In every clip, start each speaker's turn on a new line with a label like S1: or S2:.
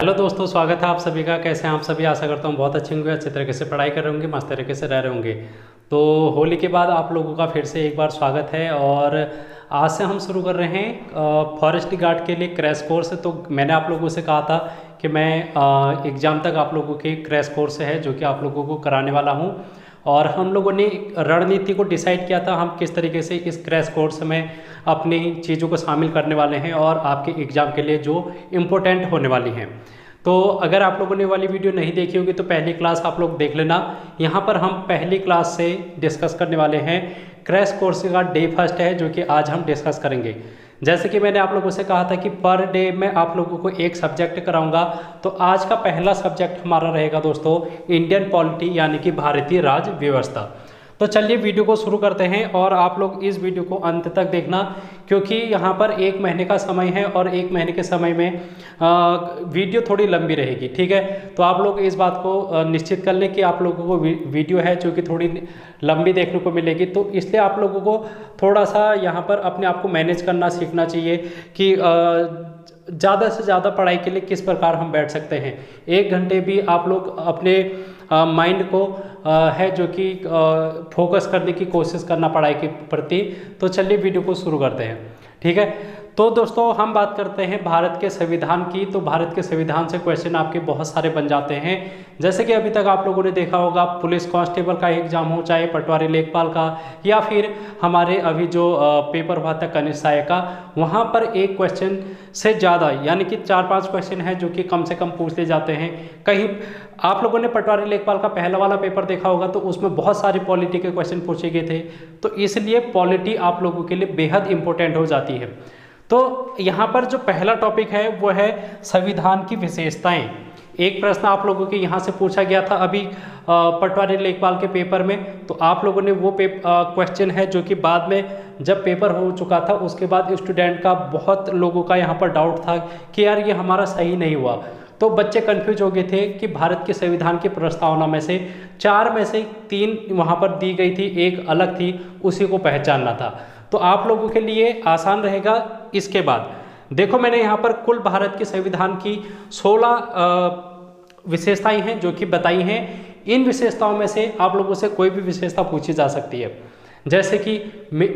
S1: Hello दोस्तों, स्वागत है आप सभी का। कैसे हैं आप सभी? आशा करता हूँ बहुत अच्छे होंगे, अच्छे तरीके से पढ़ाई कर रहे होंगे, मस्त तरीके से रह रहे होंगे। तो होली के बाद आप लोगों का फिर से एक बार स्वागत है। और आज से हम शुरू कर रहे हैं फॉरेस्ट गार्ड के लिए क्रैश कोर्स। तो मैंने आप लोगों से कहा था कि मैं एग्ज़ाम तक आप लोगों के क्रैश कोर्स है जो कि आप लोगों को कराने वाला हूँ। और हम लोगों ने रणनीति को डिसाइड किया था, हम किस तरीके से इस क्रैश कोर्स में अपनी चीज़ों को शामिल करने वाले हैं और आपके एग्ज़ाम के लिए जो इम्पोर्टेंट होने वाली हैं। तो अगर आप लोगों ने वाली वीडियो नहीं देखी होगी तो पहली क्लास आप लोग देख लेना। यहाँ पर हम पहली क्लास से डिस्कस करने वाले हैं। क्रैश कोर्स का डे फर्स्ट है जो कि आज हम डिस्कस करेंगे। जैसे कि मैंने आप लोगों से कहा था कि पर डे मैं आप लोगों को एक सब्जेक्ट कराऊंगा। तो आज का पहला सब्जेक्ट हमारा रहेगा दोस्तों इंडियन पॉलिटी, यानी कि भारतीय राज्य व्यवस्था। तो चलिए वीडियो को शुरू करते हैं और आप लोग इस वीडियो को अंत तक देखना, क्योंकि यहाँ पर 1 महीने का समय है और 1 महीने के समय में वीडियो थोड़ी लंबी रहेगी। ठीक है, तो आप लोग इस बात को निश्चित कर लें कि आप लोगों को वीडियो है जो कि थोड़ी लंबी देखने को मिलेगी। तो इसलिए आप लोगों को थोड़ा सा यहाँ पर अपने आप को मैनेज करना सीखना चाहिए कि ज़्यादा से ज़्यादा पढ़ाई के लिए किस प्रकार हम बैठ सकते हैं। 1 घंटे भी आप लोग अपने माइंड को है जो कि फोकस करने की कोशिश करना पढ़ाई के प्रति। तो चलिए वीडियो को शुरू करते हैं। ठीक है, तो दोस्तों हम बात करते हैं भारत के संविधान की। तो भारत के संविधान से क्वेश्चन आपके बहुत सारे बन जाते हैं। जैसे कि अभी तक आप लोगों ने देखा होगा, पुलिस कांस्टेबल का एग्जाम हो, चाहे पटवारी लेखपाल का, या फिर हमारे अभी जो पेपर हुआ था कनिष्ठ सहायक का, वहाँ पर एक क्वेश्चन से ज़्यादा यानी कि 4-5 क्वेश्चन हैं जो कि कम से कम पूछ ले जाते हैं। कहीं आप लोगों ने पटवारी लेखपाल का पहला वाला पेपर देखा होगा तो उसमें बहुत सारे पॉलिटी के क्वेश्चन पूछे गए थे। तो इसलिए पॉलिटी आप लोगों के लिए बेहद इंपॉर्टेंट हो जाती है। तो यहाँ पर जो पहला टॉपिक है वो है संविधान की विशेषताएं। एक प्रश्न आप लोगों के यहाँ से पूछा गया था अभी पटवारी लेखपाल के पेपर में। तो आप लोगों ने वो क्वेश्चन है जो कि बाद में जब पेपर हो चुका था उसके बाद स्टूडेंट का बहुत लोगों का यहाँ पर डाउट था कि यार ये हमारा सही नहीं हुआ। तो बच्चे कंफ्यूज हो गए थे कि भारत के संविधान की प्रस्तावना में से 4 में से 3 वहाँ पर दी गई थी, एक अलग थी, उसी को पहचानना था। तो आप लोगों के लिए आसान रहेगा। इसके बाद देखो, मैंने यहाँ पर कुल भारत के संविधान की 16 विशेषताएं हैं जो कि बताई हैं। इन विशेषताओं में से आप लोगों से कोई भी विशेषता पूछी जा सकती है। जैसे कि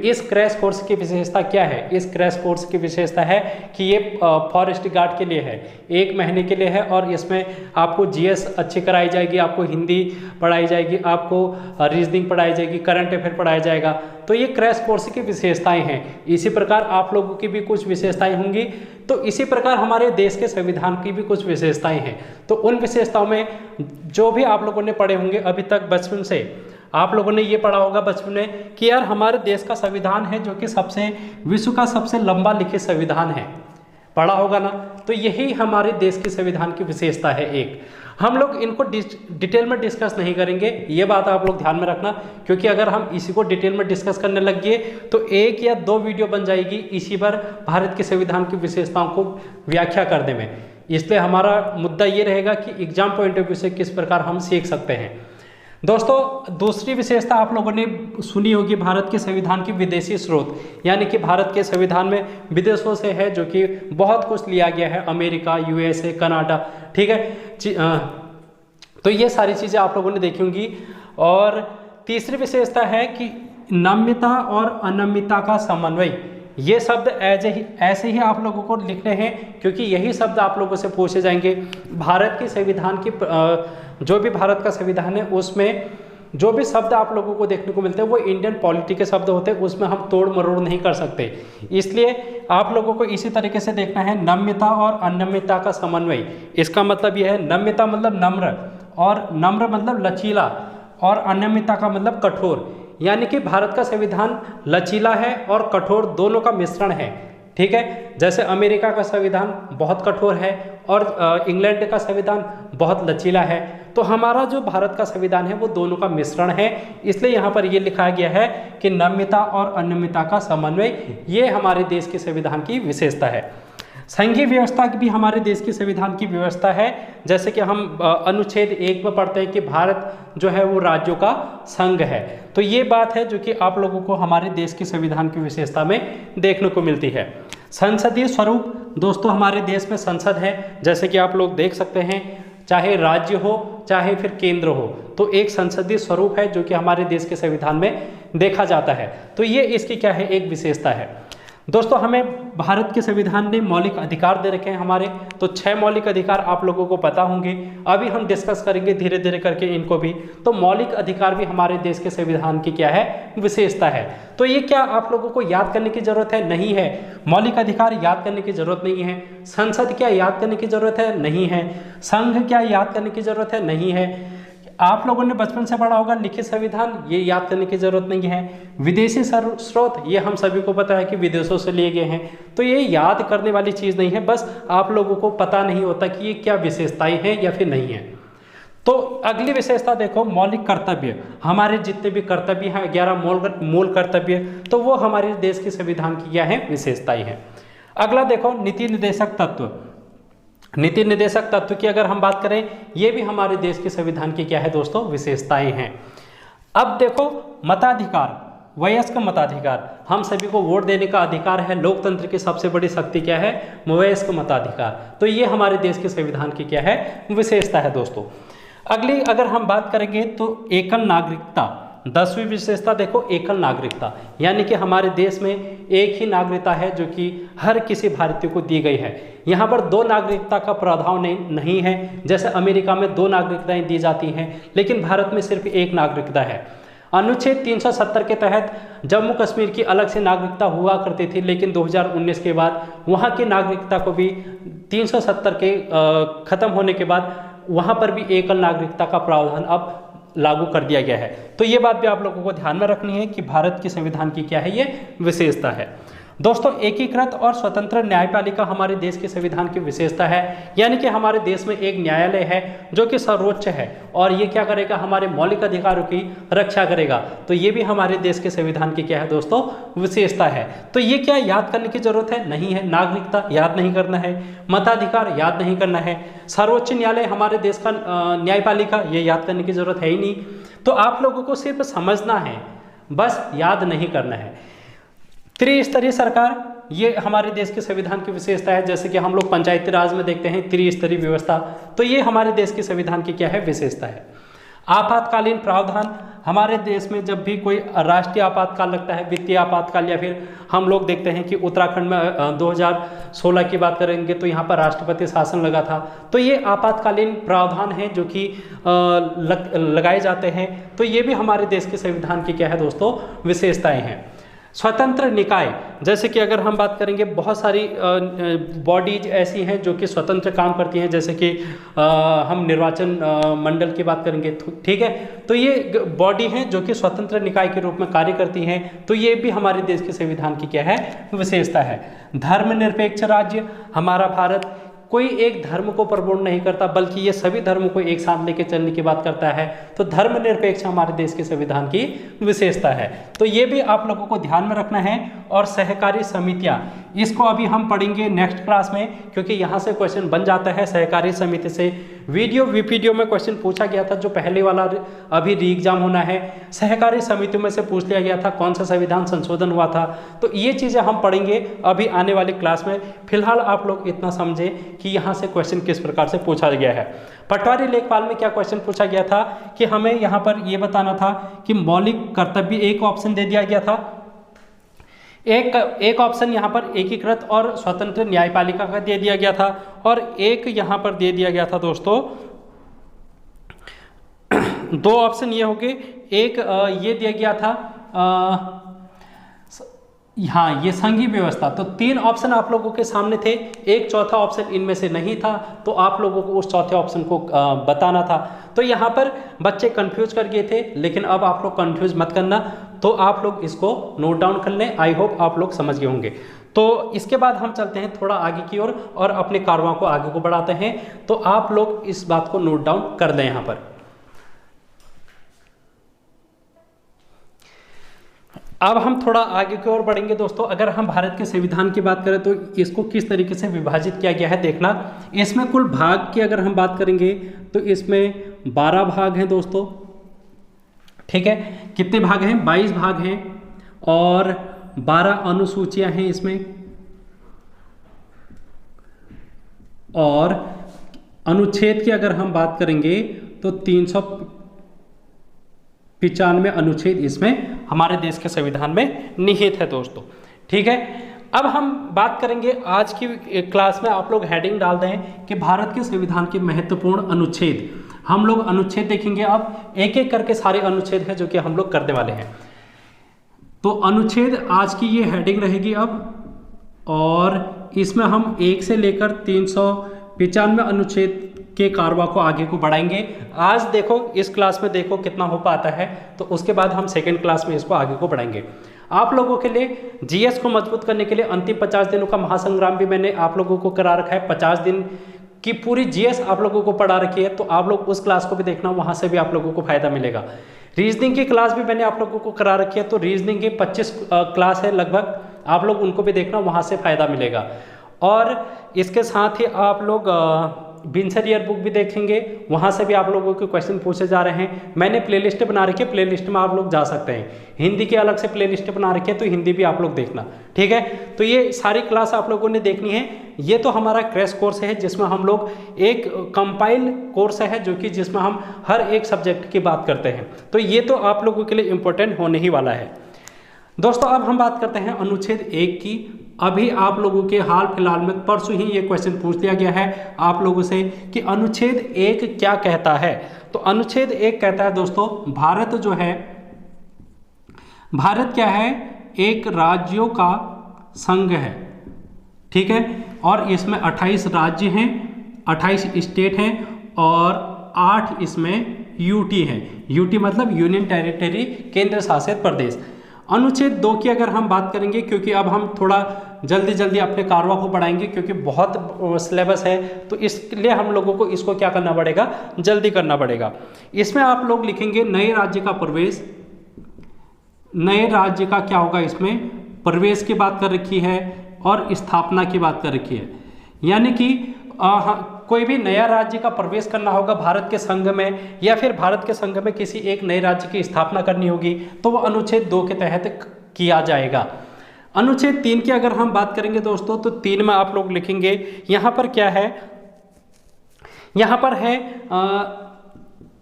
S1: इस क्रैश कोर्स की विशेषता क्या है? इस क्रैश कोर्स की विशेषता है कि ये फॉरेस्ट गार्ड के लिए है, 1 महीने के लिए है, और इसमें आपको जीएस अच्छी कराई जाएगी, आपको हिंदी पढ़ाई जाएगी, आपको रीजनिंग पढ़ाई जाएगी, करंट अफेयर पढ़ाया जाएगा। तो ये क्रैश कोर्स की विशेषताएं हैं। इसी प्रकार आप लोगों की भी कुछ विशेषताएं होंगी। तो इसी प्रकार हमारे देश के संविधान की भी कुछ विशेषताएं हैं। तो उन विशेषताओं में जो भी आप लोगों ने पढ़े होंगे अभी तक, बचपन से आप लोगों ने ये पढ़ा होगा बचपन में कि यार हमारे देश का संविधान है जो कि विश्व का सबसे लंबा लिखित संविधान है, पढ़ा होगा ना। तो यही हमारे देश के संविधान की विशेषता है। एक हम लोग इनको डिटेल में डिस्कस नहीं करेंगे, ये बात आप लोग ध्यान में रखना, क्योंकि अगर हम इसी को डिटेल में डिस्कस करने लग गए तो 1 या 2 वीडियो बन जाएगी इसी पर भारत के संविधान की विशेषताओं को व्याख्या करने में। इसलिए हमारा मुद्दा ये रहेगा कि एग्जाम पॉइंट ऑफ व्यू से किस प्रकार हम सीख सकते हैं। दोस्तों दूसरी विशेषता आप लोगों ने सुनी होगी, भारत के संविधान की विदेशी स्रोत, यानी कि भारत के संविधान में विदेशों से है जो कि बहुत कुछ लिया गया है, अमेरिका, यूएसए, कनाडा। ठीक है, तो ये सारी चीज़ें आप लोगों ने देखी होंगी। और तीसरी विशेषता है कि नम्यता और अनम्यता का समन्वय। ये शब्द ऐसे ही आप लोगों को लिखने हैं, क्योंकि यही शब्द आप लोगों से पूछे जाएंगे। भारत के संविधान की जो भी भारत का संविधान है उसमें जो भी शब्द आप लोगों को देखने को मिलते हैं वो इंडियन पॉलिटी के शब्द होते हैं, उसमें हम तोड़ मरोड़ नहीं कर सकते। इसलिए आप लोगों को इसी तरीके से देखना है, नम्यता और अनम्यता का समन्वय। इसका मतलब यह है, नम्यता मतलब नम्र, और नम्र मतलब लचीला, और अनम्यता का मतलब कठोर। यानी कि भारत का संविधान लचीला है और कठोर, दोनों का मिश्रण है। ठीक है, जैसे अमेरिका का संविधान बहुत कठोर है और इंग्लैंड का संविधान बहुत लचीला है। तो हमारा जो भारत का संविधान है वो दोनों का मिश्रण है। इसलिए यहाँ पर ये लिखा गया है कि नम्यता और अनम्यता का समन्वय, ये हमारे देश के संविधान की विशेषता है। संघीय व्यवस्था की भी हमारे देश के संविधान की व्यवस्था है। जैसे कि हम अनुच्छेद 1 में पढ़ते हैं कि भारत जो है वो राज्यों का संघ है। तो ये बात है जो कि आप लोगों को हमारे देश के संविधान की विशेषता में देखने को मिलती है। संसदीय स्वरूप दोस्तों, हमारे देश में संसद है, जैसे कि आप लोग देख सकते हैं, चाहे राज्य हो चाहे फिर केंद्र हो, तो एक संसदीय स्वरूप है जो कि हमारे देश के संविधान में देखा जाता है। तो ये इसकी क्या है, एक विशेषता है। दोस्तों, हमें भारत के संविधान ने मौलिक अधिकार दे रखे हैं हमारे, तो 6 मौलिक अधिकार आप लोगों को पता होंगे। अभी हम डिस्कस करेंगे धीरे धीरे करके इनको भी। तो मौलिक अधिकार भी हमारे देश के संविधान की क्या है, विशेषता है। तो ये क्या आप लोगों को याद करने की जरूरत है? नहीं है। मौलिक अधिकार याद करने की जरूरत नहीं है। संसद क्या याद करने की जरूरत है? नहीं है। संघ क्या याद करने की जरूरत है? नहीं है। आप लोगों ने बचपन से पढ़ा होगा लिखित संविधान, ये याद करने की जरूरत नहीं है। विदेशी स्रोत, ये हम सभी को पता है कि विदेशों से लिए गए हैं, तो ये याद करने वाली चीज़ नहीं है। बस आप लोगों को पता नहीं होता कि ये क्या विशेषताएं हैं या फिर नहीं है। तो अगली विशेषता देखो, मौलिक कर्तव्य। हमारे जितने भी कर्तव्य हैं, 11 मूल कर्तव्य, तो वो हमारे देश के संविधान की क्या है, विशेषताएं हैं। अगला देखो, नीति निर्देशक तत्व। नीति निर्देशक तत्व की अगर हम बात करें, ये भी हमारे देश के संविधान की क्या है दोस्तों, विशेषताएं हैं। अब देखो, मताधिकार, वयस्क मताधिकार, हम सभी को वोट देने का अधिकार है। लोकतंत्र की सबसे बड़ी शक्ति क्या है, वयस्क मताधिकार। तो ये हमारे देश के संविधान की क्या है, विशेषता है दोस्तों। अगली अगर हम बात करेंगे तो एकल नागरिकता, 10वीं विशेषता देखो, एकल नागरिकता, यानी कि हमारे देश में एक ही नागरिकता है जो कि हर किसी भारतीय को दी गई है। यहाँ पर 2 नागरिकता का प्रावधान नहीं है, जैसे अमेरिका में 2 नागरिकताएं दी जाती हैं, लेकिन भारत में सिर्फ 1 नागरिकता है। अनुच्छेद 370 के तहत जम्मू कश्मीर की अलग से नागरिकता हुआ करती थी, लेकिन 2019 के बाद वहाँ की नागरिकता को भी 370 के खत्म होने के बाद वहाँ पर भी एकल नागरिकता का प्रावधान अब लागू कर दिया गया है। तो ये बात भी आप लोगों को ध्यान में रखनी है कि भारत के संविधान की क्या है, ये विशेषता है। दोस्तों, एकीकृत और स्वतंत्र न्यायपालिका हमारे देश के संविधान की विशेषता है, यानी कि हमारे देश में एक न्यायालय है जो कि सर्वोच्च है और ये क्या करेगा, हमारे मौलिक अधिकारों की रक्षा करेगा। तो ये भी हमारे देश के संविधान की क्या है दोस्तों, विशेषता है। तो ये क्या याद करने की जरूरत है? नहीं है। नागरिकता याद नहीं करना है, मताधिकार याद नहीं करना है, सर्वोच्च न्यायालय हमारे देश का न्यायपालिका, ये याद करने की जरूरत है ही नहीं। तो आप लोगों को सिर्फ समझना है, बस याद नहीं करना है। त्रिस्तरीय सरकार, ये हमारे देश के संविधान की विशेषता है। जैसे कि हम लोग पंचायती राज में देखते हैं त्रिस्तरीय व्यवस्था, तो ये हमारे देश के संविधान की क्या है, विशेषता है। आपातकालीन प्रावधान, हमारे देश में जब भी कोई राष्ट्रीय आपातकाल लगता है, वित्तीय आपातकाल, या फिर हम लोग देखते हैं कि उत्तराखंड में 2016 की बात करेंगे तो यहाँ पर राष्ट्रपति शासन लगा था, तो ये आपातकालीन प्रावधान हैं जो कि लगाए जाते हैं। तो ये भी हमारे देश के संविधान की क्या है दोस्तों, विशेषताएं हैं। स्वतंत्र निकाय, जैसे कि अगर हम बात करेंगे, बहुत सारी बॉडीज ऐसी हैं जो कि स्वतंत्र काम करती हैं, जैसे कि हम निर्वाचन मंडल की बात करेंगे, ठीक है। तो ये बॉडी हैं जो कि स्वतंत्र निकाय के रूप में कार्य करती हैं। तो ये भी हमारे देश के संविधान की क्या है, विशेषता है। धर्मनिरपेक्ष राज्य, हमारा भारत कोई एक धर्म को प्रमोट नहीं करता, बल्कि ये सभी धर्मों को एक साथ लेके चलने की बात करता है। तो धर्मनिरपेक्ष हमारे देश के संविधान की विशेषता है। तो ये भी आप लोगों को ध्यान में रखना है। और सहकारी समितियां, इसको अभी हम पढ़ेंगे नेक्स्ट क्लास में, क्योंकि यहाँ से क्वेश्चन बन जाता है। सहकारी समिति से वीडियो में क्वेश्चन पूछा गया था, जो पहले वाला अभी री एग्जाम होना है, सहकारी समितियों में से पूछ लिया गया था कौन सा संविधान संशोधन हुआ था। तो ये चीज़ें हम पढ़ेंगे अभी आने वाली क्लास में। फिलहाल आप लोग इतना समझे कि यहाँ से क्वेश्चन किस प्रकार से पूछा गया है। पटवारी लेखपाल में क्या क्वेश्चन पूछा गया था कि हमें यहाँ पर ये बताना था कि मौलिक कर्तव्य, एक ऑप्शन दे दिया गया था, एक ऑप्शन यहाँ पर एकीकृत और स्वतंत्र न्यायपालिका का दे दिया गया था, और एक यहाँ पर दे दिया गया था दोस्तों, 2 ऑप्शन ये हो गए। एक ये दिया गया था हाँ, ये संघीय व्यवस्था। तो 3 ऑप्शन आप लोगों के सामने थे, एक चौथा ऑप्शन इनमें से नहीं था, तो आप लोगों को उस चौथे ऑप्शन को बताना था। तो यहाँ पर बच्चे कंफ्यूज कर गए थे, लेकिन अब आप लोग कंफ्यूज मत करना। तो आप लोग इसको नोट डाउन कर लें। आई होप आप लोग समझ गए होंगे। तो इसके बाद हम चलते हैं थोड़ा आगे की ओर और अपने कारवां को आगे को बढ़ाते हैं। तो आप लोग इस बात को नोट डाउन कर लें यहाँ पर। अब हम थोड़ा आगे की ओर बढ़ेंगे दोस्तों। अगर हम भारत के संविधान की बात करें तो इसको किस तरीके से विभाजित किया गया है देखना। इसमें कुल भाग की अगर हम बात करेंगे तो इसमें 12 भाग हैं दोस्तों, ठीक है। कितने भाग हैं? 22 भाग हैं और 12 अनुसूचियां हैं इसमें, और अनुच्छेद की अगर हम बात करेंगे तो 395 अनुच्छेद इसमें हमारे देश के संविधान में निहित है दोस्तों। ठीक है, अब हम बात करेंगे आज की क्लास में, आप लोग हेडिंग डाल दें कि भारत के संविधान के महत्वपूर्ण अनुच्छेद। हम लोग अनुच्छेद देखेंगे, अब एक एक करके सारे अनुच्छेद हैं जो कि हम लोग करने वाले हैं। तो अनुच्छेद आज की ये हेडिंग रहेगी अब, और इसमें हम 1 से लेकर 395 अनुच्छेद के कारवा को आगे को बढ़ाएंगे। आज देखो इस क्लास में देखो कितना हो पाता है, तो उसके बाद हम सेकेंड क्लास में इसको आगे को बढ़ाएंगे। आप लोगों के लिए जीएस को मजबूत करने के लिए अंतिम 50 दिनों का महासंग्राम भी मैंने आप लोगों को करा रखा है। 50 दिन की पूरी जीएस आप लोगों को पढ़ा रखी है, तो आप लोग उस क्लास को भी देखना, वहाँ से भी आप लोगों को फायदा मिलेगा। रीजनिंग की क्लास भी मैंने आप लोगों को करा रखी है, तो रीजनिंग की 25 क्लास है लगभग, आप लोग उनको भी देखना, वहाँ से फ़ायदा मिलेगा। और इसके साथ ही आप लोग बिनसर ईयर बुक भी देखेंगे, वहाँ से भी आप लोगों के क्वेश्चन पूछे जा रहे हैं। मैंने प्लेलिस्ट बना रखी है, प्लेलिस्ट में आप लोग जा सकते हैं। हिंदी की अलग से प्लेलिस्ट बना रखी है, तो हिंदी भी आप लोग देखना। ठीक है, तो ये सारी क्लास आप लोगों ने देखनी है। ये तो हमारा क्रैश कोर्स है, जिसमें हम लोग एक कंपाइल कोर्स है, जो कि जिसमें हम हर एक सब्जेक्ट की बात करते हैं। तो ये तो आप लोगों के लिए इम्पोर्टेंट होने ही वाला है दोस्तों। अब हम बात करते हैं अनुच्छेद 1 की। अभी आप लोगों के हाल फिलहाल में परसों ही ये क्वेश्चन पूछ लिया गया है आप लोगों से कि अनुच्छेद 1 क्या कहता है। तो अनुच्छेद 1 कहता है दोस्तों, भारत जो है, भारत क्या है, एक राज्यों का संघ है। ठीक है, और इसमें 28 राज्य हैं, 28 स्टेट हैं और 8 इसमें यूटी है। यूटी मतलब यूनियन टेरिटरी, केंद्र शासित प्रदेश। अनुच्छेद 2 की अगर हम बात करेंगे, क्योंकि अब हम थोड़ा जल्दी जल्दी अपने कारवा को बढ़ाएंगे, क्योंकि बहुत सिलेबस है, तो इसलिए हम लोगों को इसको क्या करना पड़ेगा, जल्दी करना पड़ेगा। इसमें आप लोग लिखेंगे नए राज्य का प्रवेश, नए राज्य का क्या होगा, इसमें प्रवेश की बात कर रखी है और स्थापना की बात कर रखी है। यानी कि कोई भी नया राज्य का प्रवेश करना होगा भारत के संघ में, या फिर भारत के संघ में किसी एक नए राज्य की स्थापना करनी होगी, तो वो अनुच्छेद 2 के तहत किया जाएगा। अनुच्छेद 3 की अगर हम बात करेंगे दोस्तों, तो 3 में आप लोग लिखेंगे, यहाँ पर क्या है, यहाँ पर है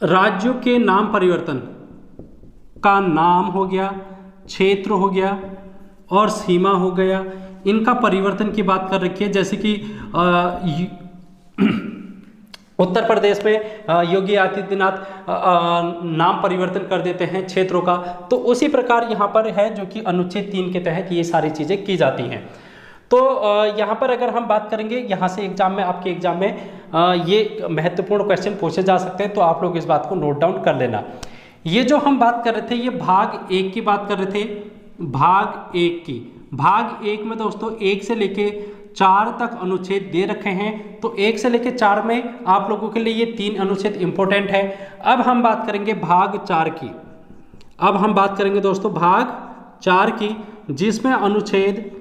S1: राज्यों के नाम परिवर्तन का, नाम हो गया, क्षेत्र हो गया और सीमा हो गया, इनका परिवर्तन की बात कर रखी है। जैसे कि उत्तर प्रदेश में योगी आदित्यनाथ नाम परिवर्तन कर देते हैं क्षेत्रों का, तो उसी प्रकार यहाँ पर है, जो कि अनुच्छेद 3 के तहत ये सारी चीज़ें की जाती हैं। तो यहाँ पर अगर हम बात करेंगे, यहाँ से एग्जाम में, आपके एग्जाम में ये महत्वपूर्ण क्वेश्चन पूछे जा सकते हैं, तो आप लोग इस बात को नोट डाउन कर लेना। ये जो हम बात कर रहे थे, ये भाग 1 की बात कर रहे थे, भाग 1 की। भाग 1 में दोस्तों 1 से लेके 4 तक अनुच्छेद दे रखे हैं, तो 1 से लेके 4 में आप लोगों के लिए ये 3 अनुच्छेद इंपॉर्टेंट है। अब हम बात करेंगे भाग 4 की। अब हम बात करेंगे दोस्तों भाग 4 की, जिसमें अनुच्छेद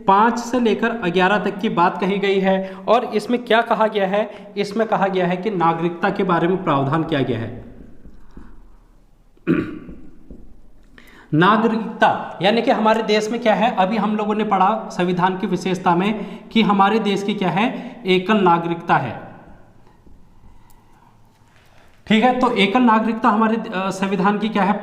S1: 5 से लेकर 11 तक की बात कही गई है। और इसमें क्या कहा गया है, इसमें कहा गया है कि नागरिकता के बारे में प्रावधान किया गया है। नागरिकता यानी कि हमारे देश में क्या है, अभी हम लोगों ने पढ़ा संविधान की विशेषता में कि हमारे देश की क्या है, एकल नागरिकता है। ठीक है, तो एकल नागरिकता हमारे संविधान की क्या है,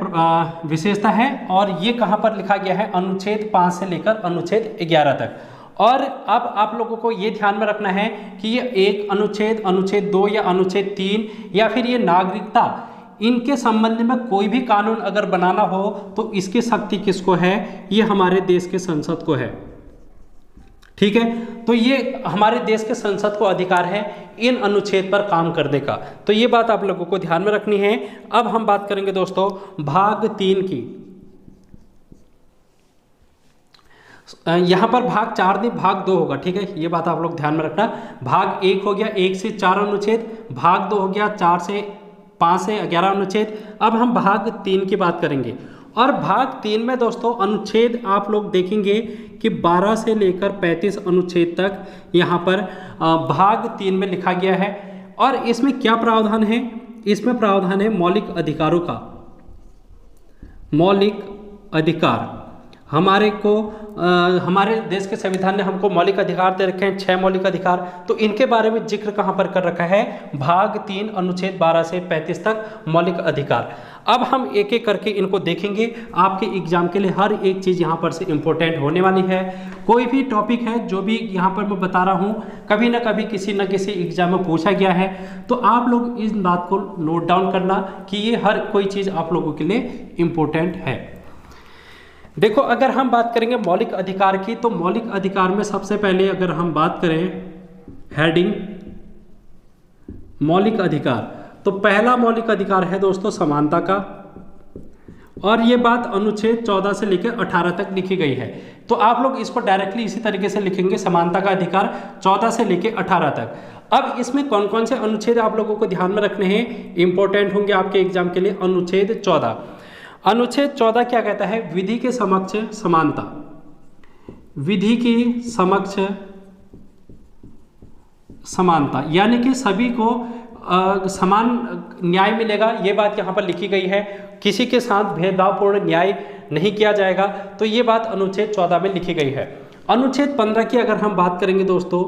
S1: विशेषता है। और ये कहाँ पर लिखा गया है, अनुच्छेद 5 से लेकर अनुच्छेद 11 तक। और अब आप लोगों को ये ध्यान में रखना है कि ये एक अनुच्छेद, अनुच्छेद 2 या अनुच्छेद 3 या फिर ये नागरिकता, इनके संबंध में कोई भी कानून अगर बनाना हो तो इसकी शक्ति किसको है, ये हमारे देश के संसद को है। ठीक है, तो ये हमारे देश के संसद को अधिकार है इन अनुच्छेद पर काम करने का, तो ये बात आप लोगों को ध्यान में रखनी है। अब हम बात करेंगे दोस्तों भाग 3 की। यहाँ पर भाग 4 नहीं, भाग 2 होगा। ठीक है, ये बात आप लोग ध्यान में रखना। भाग 1 हो गया 1 से 4 अनुच्छेद, भाग 2 हो गया 4 से 5 से 11 अनुच्छेद। अब हम भाग 3 की बात करेंगे, और भाग 3 में दोस्तों अनुच्छेद आप लोग देखेंगे कि 12 से लेकर 35 अनुच्छेद तक यहाँ पर भाग 3 में लिखा गया है। और इसमें क्या प्रावधान है, इसमें प्रावधान है मौलिक अधिकारों का। मौलिक अधिकार हमारे को हमारे देश के संविधान ने हमको मौलिक अधिकार दे रखे हैं, 6 मौलिक अधिकार। तो इनके बारे में जिक्र कहाँ पर कर रखा है, भाग 3 अनुच्छेद 12 से 35 तक मौलिक अधिकार। अब हम एक एक करके इनको देखेंगे। आपके एग्जाम के लिए हर एक चीज़ यहाँ पर से इम्पोर्टेंट होने वाली है। कोई भी टॉपिक है जो भी यहाँ पर मैं बता रहा हूँ, कभी ना कभी किसी न किसी एग्जाम में पूछा गया है, तो आप लोग इस बात को नोट डाउन करना कि ये हर कोई चीज़ आप लोगों के लिए इम्पोर्टेंट है। देखो, अगर हम बात करेंगे मौलिक अधिकार की, तो मौलिक अधिकार में सबसे पहले अगर हम बात करें हेडिंग मौलिक अधिकार, तो पहला मौलिक अधिकार है दोस्तों समानता का, और ये बात अनुच्छेद 14 से लेकर 18 तक लिखी गई है। तो आप लोग इसको डायरेक्टली इसी तरीके से लिखेंगे, समानता का अधिकार 14 से लेकर 18 तक। अब इसमें कौन कौन से अनुच्छेद आप लोगों को ध्यान में रखने हैं, इंपॉर्टेंट होंगे आपके एग्जाम के लिए। अनुच्छेद 14, अनुच्छेद 14 क्या कहता है, विधि के समक्ष समानता, विधि की समक्ष समानता, यानी कि सभी को समान न्याय मिलेगा, ये बात यहाँ पर लिखी गई है। किसी के साथ भेदभावपूर्ण न्याय नहीं किया जाएगा, तो ये बात अनुच्छेद 14 में लिखी गई है। अनुच्छेद 15 की अगर हम बात करेंगे दोस्तों,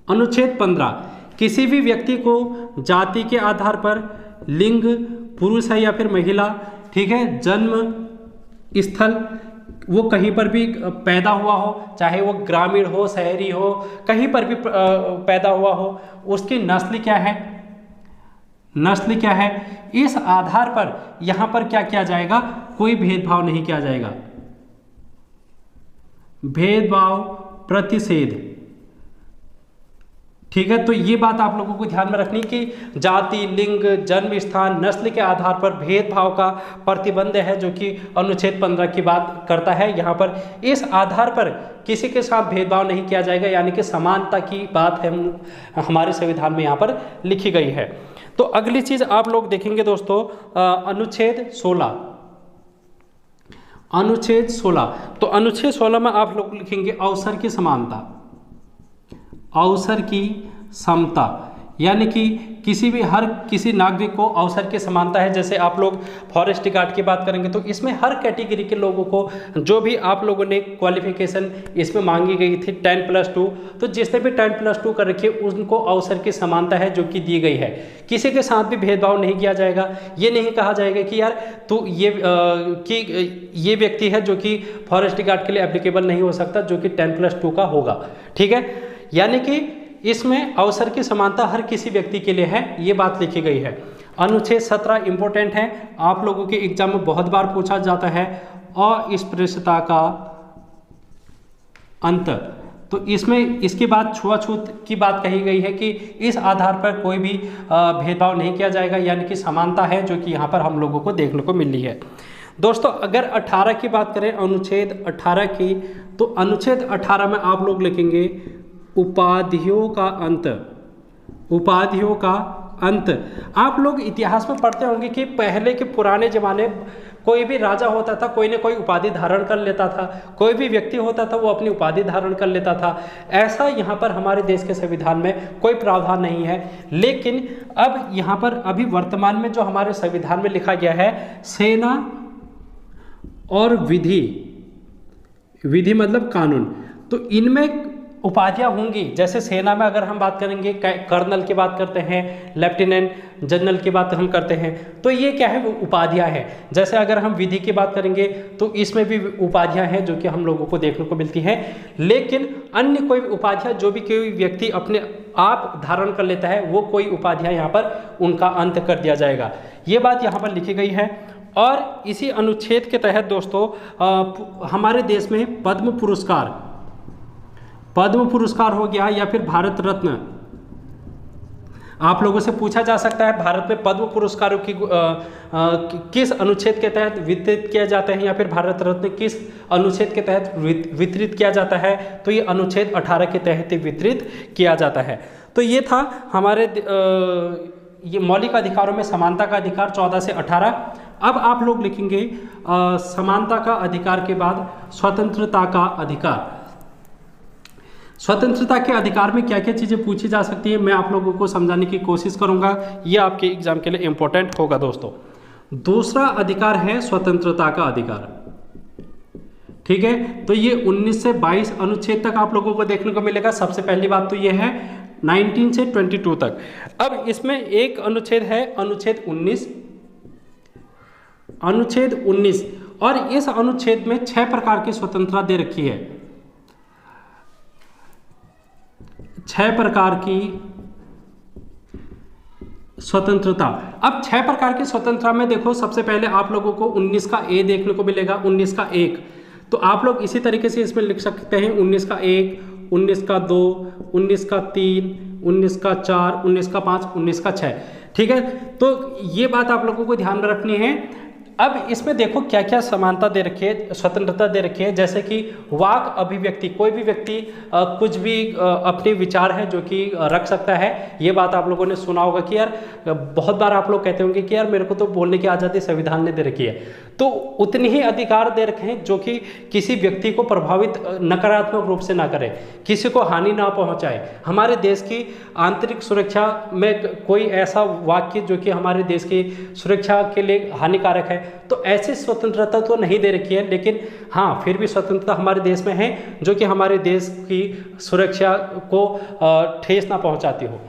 S1: अनुच्छेद 15 किसी भी व्यक्ति को जाति के आधार पर, लिंग पुरुष है या फिर महिला, ठीक है, जन्म स्थल वो कहीं पर भी पैदा हुआ हो, चाहे वो ग्रामीण हो शहरी हो, कहीं पर भी पैदा हुआ हो, उसकी नस्ल क्या है, नस्ल क्या है, इस आधार पर यहाँ पर क्या किया जाएगा, कोई भेदभाव नहीं किया जाएगा, भेदभाव प्रतिषेध, ठीक है। तो ये बात आप लोगों को ध्यान में रखनी कि जाति, लिंग, जन्म स्थान, नस्ल के आधार पर भेदभाव का प्रतिबंध है, जो कि अनुच्छेद 15 की बात करता है। यहाँ पर इस आधार पर किसी के साथ भेदभाव नहीं किया जाएगा, यानी कि समानता की बात है हमारे संविधान में यहाँ पर लिखी गई है। तो अगली चीज आप लोग देखेंगे दोस्तों, अनुच्छेद 16, अनुच्छेद 16, तो अनुच्छेद 16 में आप लोग लिखेंगे अवसर की समानता, अवसर की समता, यानी कि किसी भी हर किसी नागरिक को अवसर की समानता है। जैसे आप लोग फॉरेस्ट गार्ड की बात करेंगे तो इसमें हर कैटेगरी के लोगों को, जो भी आप लोगों ने क्वालिफिकेशन इसमें मांगी गई थी 10+2, तो जिसने भी 10+2 कर रखी है उनको अवसर की समानता है जो कि दी गई है। किसी के साथ भी भेदभाव नहीं किया जाएगा। ये नहीं कहा जाएगा कि यार तू ये व्यक्ति है जो कि फॉरेस्ट गार्ड के लिए एप्लीकेबल नहीं हो सकता, जो कि 10+2 का होगा, ठीक है। यानी कि इसमें अवसर की समानता हर किसी व्यक्ति के लिए है, ये बात लिखी गई है। अनुच्छेद 17 इंपॉर्टेंट है, आप लोगों के एग्जाम में बहुत बार पूछा जाता है, अस्पृश्यता का अंत। तो इसमें इसके बाद छुआछूत की बात कही गई है कि इस आधार पर कोई भी भेदभाव नहीं किया जाएगा, यानी कि समानता है, जो कि यहाँ पर हम लोगों को देखने को मिली है। दोस्तों, अगर 18 की बात करें, अनुच्छेद 18 की, तो अनुच्छेद 18 में आप लोग लिखेंगे उपाधियों का अंत, उपाधियों का अंत। आप लोग इतिहास में पढ़ते होंगे कि पहले के पुराने ज़माने कोई भी राजा होता था, कोई न कोई उपाधि धारण कर लेता था, कोई भी व्यक्ति होता था वो अपनी उपाधि धारण कर लेता था। ऐसा यहाँ पर हमारे देश के संविधान में कोई प्रावधान नहीं है, लेकिन अब यहाँ पर अभी वर्तमान में जो हमारे संविधान में लिखा गया है, सेना और विधि, विधि मतलब कानून, तो इनमें उपाधियाँ होंगी। जैसे सेना में अगर हम बात करेंगे, कर्नल की बात करते हैं, लेफ्टिनेंट जनरल की बात हम करते हैं, तो ये क्या है, उपाधियाँ हैं। जैसे अगर हम विधि की बात करेंगे तो इसमें भी उपाधियाँ हैं जो कि हम लोगों को देखने को मिलती हैं। लेकिन अन्य कोई उपाधियाँ जो भी कोई व्यक्ति अपने आप धारण कर लेता है, वो कोई उपाधियाँ यहाँ पर उनका अंत कर दिया जाएगा, ये बात यहाँ पर लिखी गई है। और इसी अनुच्छेद के तहत दोस्तों हमारे देश में पद्म पुरस्कार, पद्म पुरस्कार हो गया या फिर भारत रत्न, आप लोगों से पूछा जा सकता है भारत में पद्म पुरस्कारों की किस अनुच्छेद के तहत वितरित किया जाता है, या फिर भारत रत्न किस अनुच्छेद के तहत वितरित किया जाता है, तो ये अनुच्छेद 18 के तहत वितरित किया जाता है। तो ये था हमारे ये मौलिक अधिकारों में समानता का अधिकार 14 से 18। अब आप लोग लिखेंगे समानता का अधिकार के बाद स्वतंत्रता का अधिकार। स्वतंत्रता के अधिकार में क्या क्या चीज़ें पूछी जा सकती है, मैं आप लोगों को समझाने की कोशिश करूंगा, ये आपके एग्जाम के लिए इंपॉर्टेंट होगा दोस्तों। दूसरा अधिकार है स्वतंत्रता का अधिकार। ठीक है, तो ये 19 से 22 अनुच्छेद तक आप लोगों को देखने को मिलेगा। सबसे पहली बात तो ये है 19 से 22 तक। अब इसमें एक अनुच्छेद है अनुच्छेद 19, अनुच्छेद 19, और इस अनुच्छेद में 6 प्रकार की स्वतंत्रता दे रखी है, 6 प्रकार की स्वतंत्रता। अब 6 प्रकार की स्वतंत्रता में देखो, सबसे पहले आप लोगों को 19 का ए देखने को मिलेगा, 19 का 1, तो आप लोग इसी तरीके से इसमें लिख सकते हैं 19 का 1, 19 का 2, 19 का 3, 19 का 4, 19 का 5, 19 का 6। ठीक है, तो ये बात आप लोगों को ध्यान में रखनी है। अब इसमें देखो क्या क्या समानता दे रखी है, स्वतंत्रता दे रखी है, जैसे कि वाक अभिव्यक्ति, कोई भी व्यक्ति कुछ भी अपने विचार है जो कि रख सकता है। ये बात आप लोगों ने सुना होगा कि यार बहुत बार आप लोग कहते होंगे कि यार मेरे को तो बोलने की आज़ादी संविधान ने दे रखी है, तो उतने ही अधिकार दे रखे हैं जो कि किसी व्यक्ति को प्रभावित नकारात्मक रूप से ना करे, किसी को हानि ना पहुंचाए, हमारे देश की आंतरिक सुरक्षा में कोई ऐसा वाक्य जो कि हमारे देश की सुरक्षा के लिए हानिकारक है, तो ऐसी स्वतंत्रता तो नहीं दे रखी है। लेकिन हाँ, फिर भी स्वतंत्रता हमारे देश में है जो कि हमारे देश की सुरक्षा को ठेस ना पहुंचाती हो।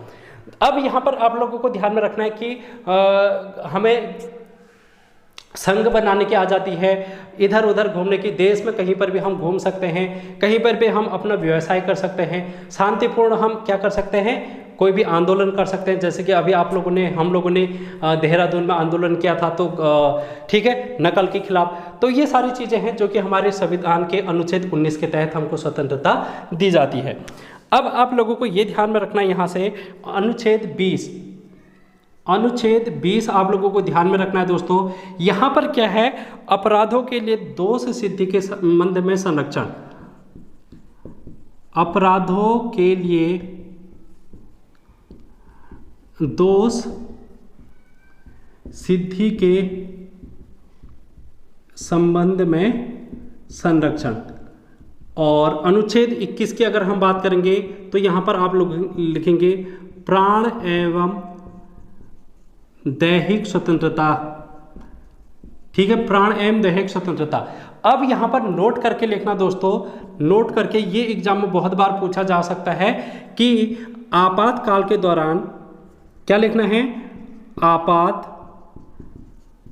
S1: अब यहाँ पर आप लोगों को ध्यान में रखना है कि हमें संघ बनाने की आज़ादी है, इधर उधर घूमने की, देश में कहीं पर भी हम घूम सकते हैं, कहीं पर भी हम अपना व्यवसाय कर सकते हैं, शांतिपूर्ण हम क्या कर सकते हैं, कोई भी आंदोलन कर सकते हैं। जैसे कि अभी हम लोगों ने देहरादून में आंदोलन किया था, तो ठीक है, नकल के खिलाफ। तो ये सारी चीज़ें हैं जो कि हमारे संविधान के अनुच्छेद 19 के तहत हमको स्वतंत्रता दी जाती है। अब आप लोगों को ये ध्यान में रखना है, यहाँ से अनुच्छेद 20, अनुच्छेद 20 आप लोगों को ध्यान में रखना है दोस्तों। यहाँ पर क्या है, अपराधों के लिए दोष सिद्धि के संबंध में संरक्षण, अपराधों के लिए दोष सिद्धि के संबंध में संरक्षण। और अनुच्छेद 21 की अगर हम बात करेंगे तो यहाँ पर आप लोग लिखेंगे प्राण एवं दैहिक स्वतंत्रता। ठीक है, प्राण एवं दैहिक स्वतंत्रता। अब यहाँ पर नोट करके लिखना दोस्तों, नोट करके, ये एग्जाम में बहुत बार पूछा जा सकता है कि आपातकाल के दौरान क्या लिखना है, आपात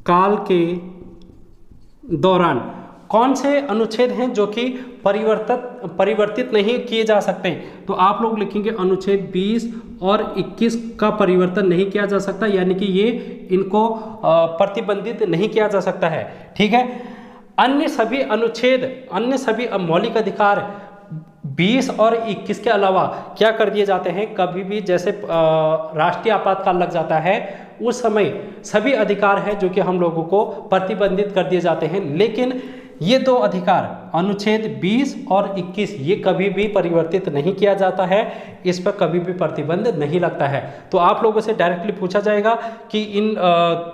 S1: काल के दौरान कौन से अनुच्छेद हैं जो कि परिवर्तित नहीं किए जा सकते। तो आप लोग लिखेंगे अनुच्छेद 20 और 21 का परिवर्तन नहीं किया जा सकता, यानी कि ये इनको प्रतिबंधित नहीं किया जा सकता है। ठीक है, अन्य सभी अनुच्छेद, अन्य सभी मौलिक अधिकार 20 और 21 के अलावा क्या कर दिए जाते हैं, कभी भी जैसे राष्ट्रीय आपातकाल लग जाता है उस समय सभी अधिकार हैं जो कि हम लोगों को प्रतिबंधित कर दिए जाते हैं। लेकिन ये दो अधिकार अनुच्छेद 20 और 21 ये कभी भी परिवर्तित नहीं किया जाता है, इस पर कभी भी प्रतिबंध नहीं लगता है। तो आप लोगों से डायरेक्टली पूछा जाएगा कि इन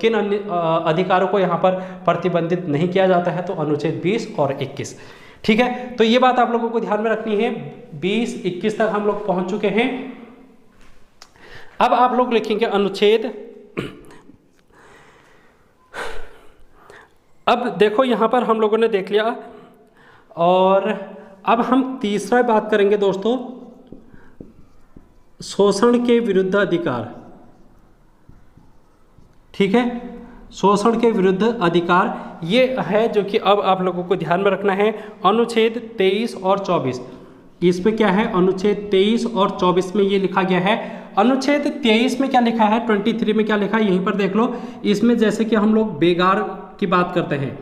S1: किन अधिकारों को यहाँ पर प्रतिबंधित नहीं किया जाता है, तो अनुच्छेद 20 और 21। ठीक है, तो ये बात आप लोगों को ध्यान में रखनी है। 20-21 तक हम लोग पहुंच चुके हैं। अब आप लोग लिखेंगे अनुच्छेद, अब देखो यहाँ पर हम लोगों ने देख लिया, और अब हम तीसरा बात करेंगे दोस्तों, शोषण के विरुद्ध अधिकार। ठीक है, शोषण के विरुद्ध अधिकार ये है जो कि अब आप लोगों को ध्यान में रखना है। अनुच्छेद 23 और 24, इसमें क्या है, अनुच्छेद 23 और 24 में ये लिखा गया है। अनुच्छेद 23 में क्या लिखा है, 23 में क्या लिखा है, यहीं पर देख लो। इसमें जैसे कि हम लोग बेगार की बात करते हैं,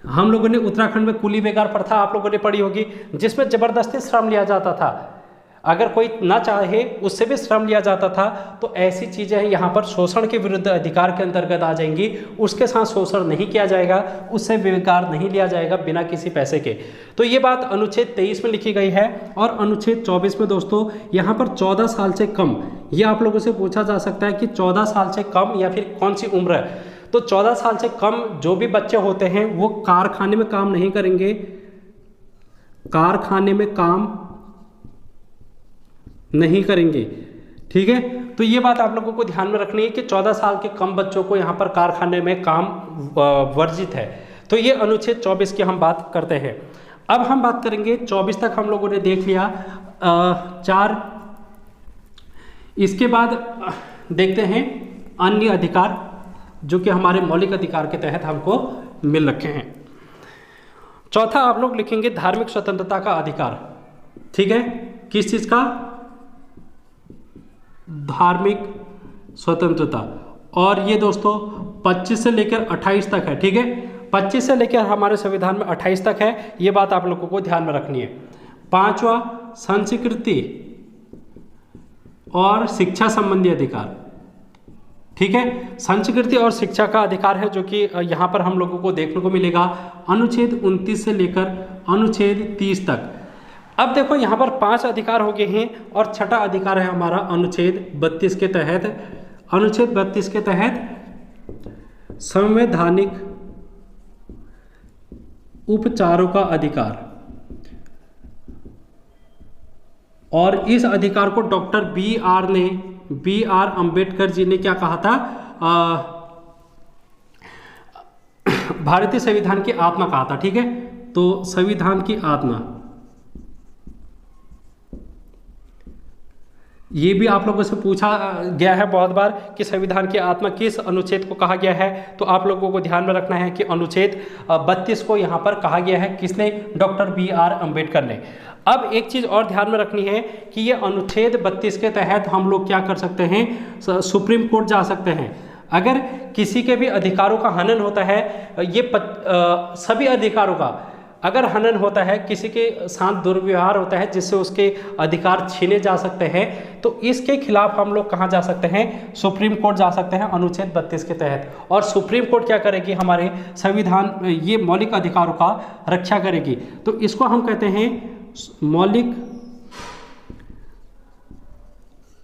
S1: हम लोगों ने उत्तराखंड में कुली बेगार प्रथा आप लोगों ने पढ़ी होगी, जिसमें जबरदस्ती श्रम लिया जाता था, अगर कोई ना चाहे उससे भी श्रम लिया जाता था। तो ऐसी चीज़ें हैं यहाँ पर शोषण के विरुद्ध अधिकार के अंतर्गत आ जाएंगी। उसके साथ शोषण नहीं किया जाएगा, उससे बेकार नहीं लिया जाएगा बिना किसी पैसे के। तो ये बात अनुच्छेद 23 में लिखी गई है। और अनुच्छेद 24 में दोस्तों यहाँ पर 14 साल से कम, ये आप लोगों से पूछा जा सकता है कि 14 साल से कम या फिर कौन सी उम्र है। तो 14 साल से कम जो भी बच्चे होते हैं वो कारखाने में काम नहीं करेंगे, कारखाने में काम नहीं करेंगे। ठीक है, तो ये बात आप लोगों को ध्यान में रखनी है कि 14 साल के कम बच्चों को यहाँ पर कारखाने में काम वर्जित है। तो ये अनुच्छेद 24 की हम बात करते हैं। अब हम बात करेंगे 24 तक हम लोगों ने देख लिया 4। इसके बाद देखते हैं अन्य अधिकार जो कि हमारे मौलिक अधिकार के तहत हमको मिल रखे हैं। चौथा आप लोग लिखेंगे धार्मिक स्वतंत्रता का अधिकार। ठीक है, किस चीज का? धार्मिक स्वतंत्रता। और ये दोस्तों 25 से लेकर 28 तक है। ठीक है, 25 से लेकर हमारे संविधान में 28 तक है, ये बात आप लोगों को ध्यान में रखनी है। 5वां संस्कृति और शिक्षा संबंधी अधिकार। ठीक है, संस्कृति और शिक्षा का अधिकार है जो कि यहाँ पर हम लोगों को देखने को मिलेगा अनुच्छेद 29 से लेकर अनुच्छेद 30 तक। अब देखो यहाँ पर 5 अधिकार हो गए हैं और छठा अधिकार है हमारा अनुच्छेद 32 के तहत। अनुच्छेद 32 के तहत संवैधानिक उपचारों का अधिकार, और इस अधिकार को doctor B are Ambedkar ji ने क्या कहा था? भारतीय संविधान की आत्मा कहा था। ठीक है, तो संविधान की आत्मा, ये भी आप लोगों से पूछा गया है बहुत बार कि संविधान की आत्मा किस अनुच्छेद को कहा गया है, तो आप लोगों को ध्यान में रखना है कि अनुच्छेद 32 को यहाँ पर कहा गया है। किसने? Doctor B R. अम्बेडकर ने। अब एक चीज़ और ध्यान में रखनी है कि ये अनुच्छेद 32 के तहत हम लोग क्या कर सकते हैं? सुप्रीम कोर्ट जा सकते हैं। अगर किसी के भी अधिकारों का हनन होता है, ये सभी अधिकारों का अगर हनन होता है, किसी के साथ दुर्व्यवहार होता है जिससे उसके अधिकार छीने जा सकते हैं, तो इसके खिलाफ हम लोग कहाँ जा सकते हैं? सुप्रीम कोर्ट जा सकते हैं अनुच्छेद 32 के तहत। और सुप्रीम कोर्ट क्या करेगी? हमारे संविधान, ये मौलिक अधिकारों का रक्षा करेगी। तो इसको हम कहते हैं मौलिक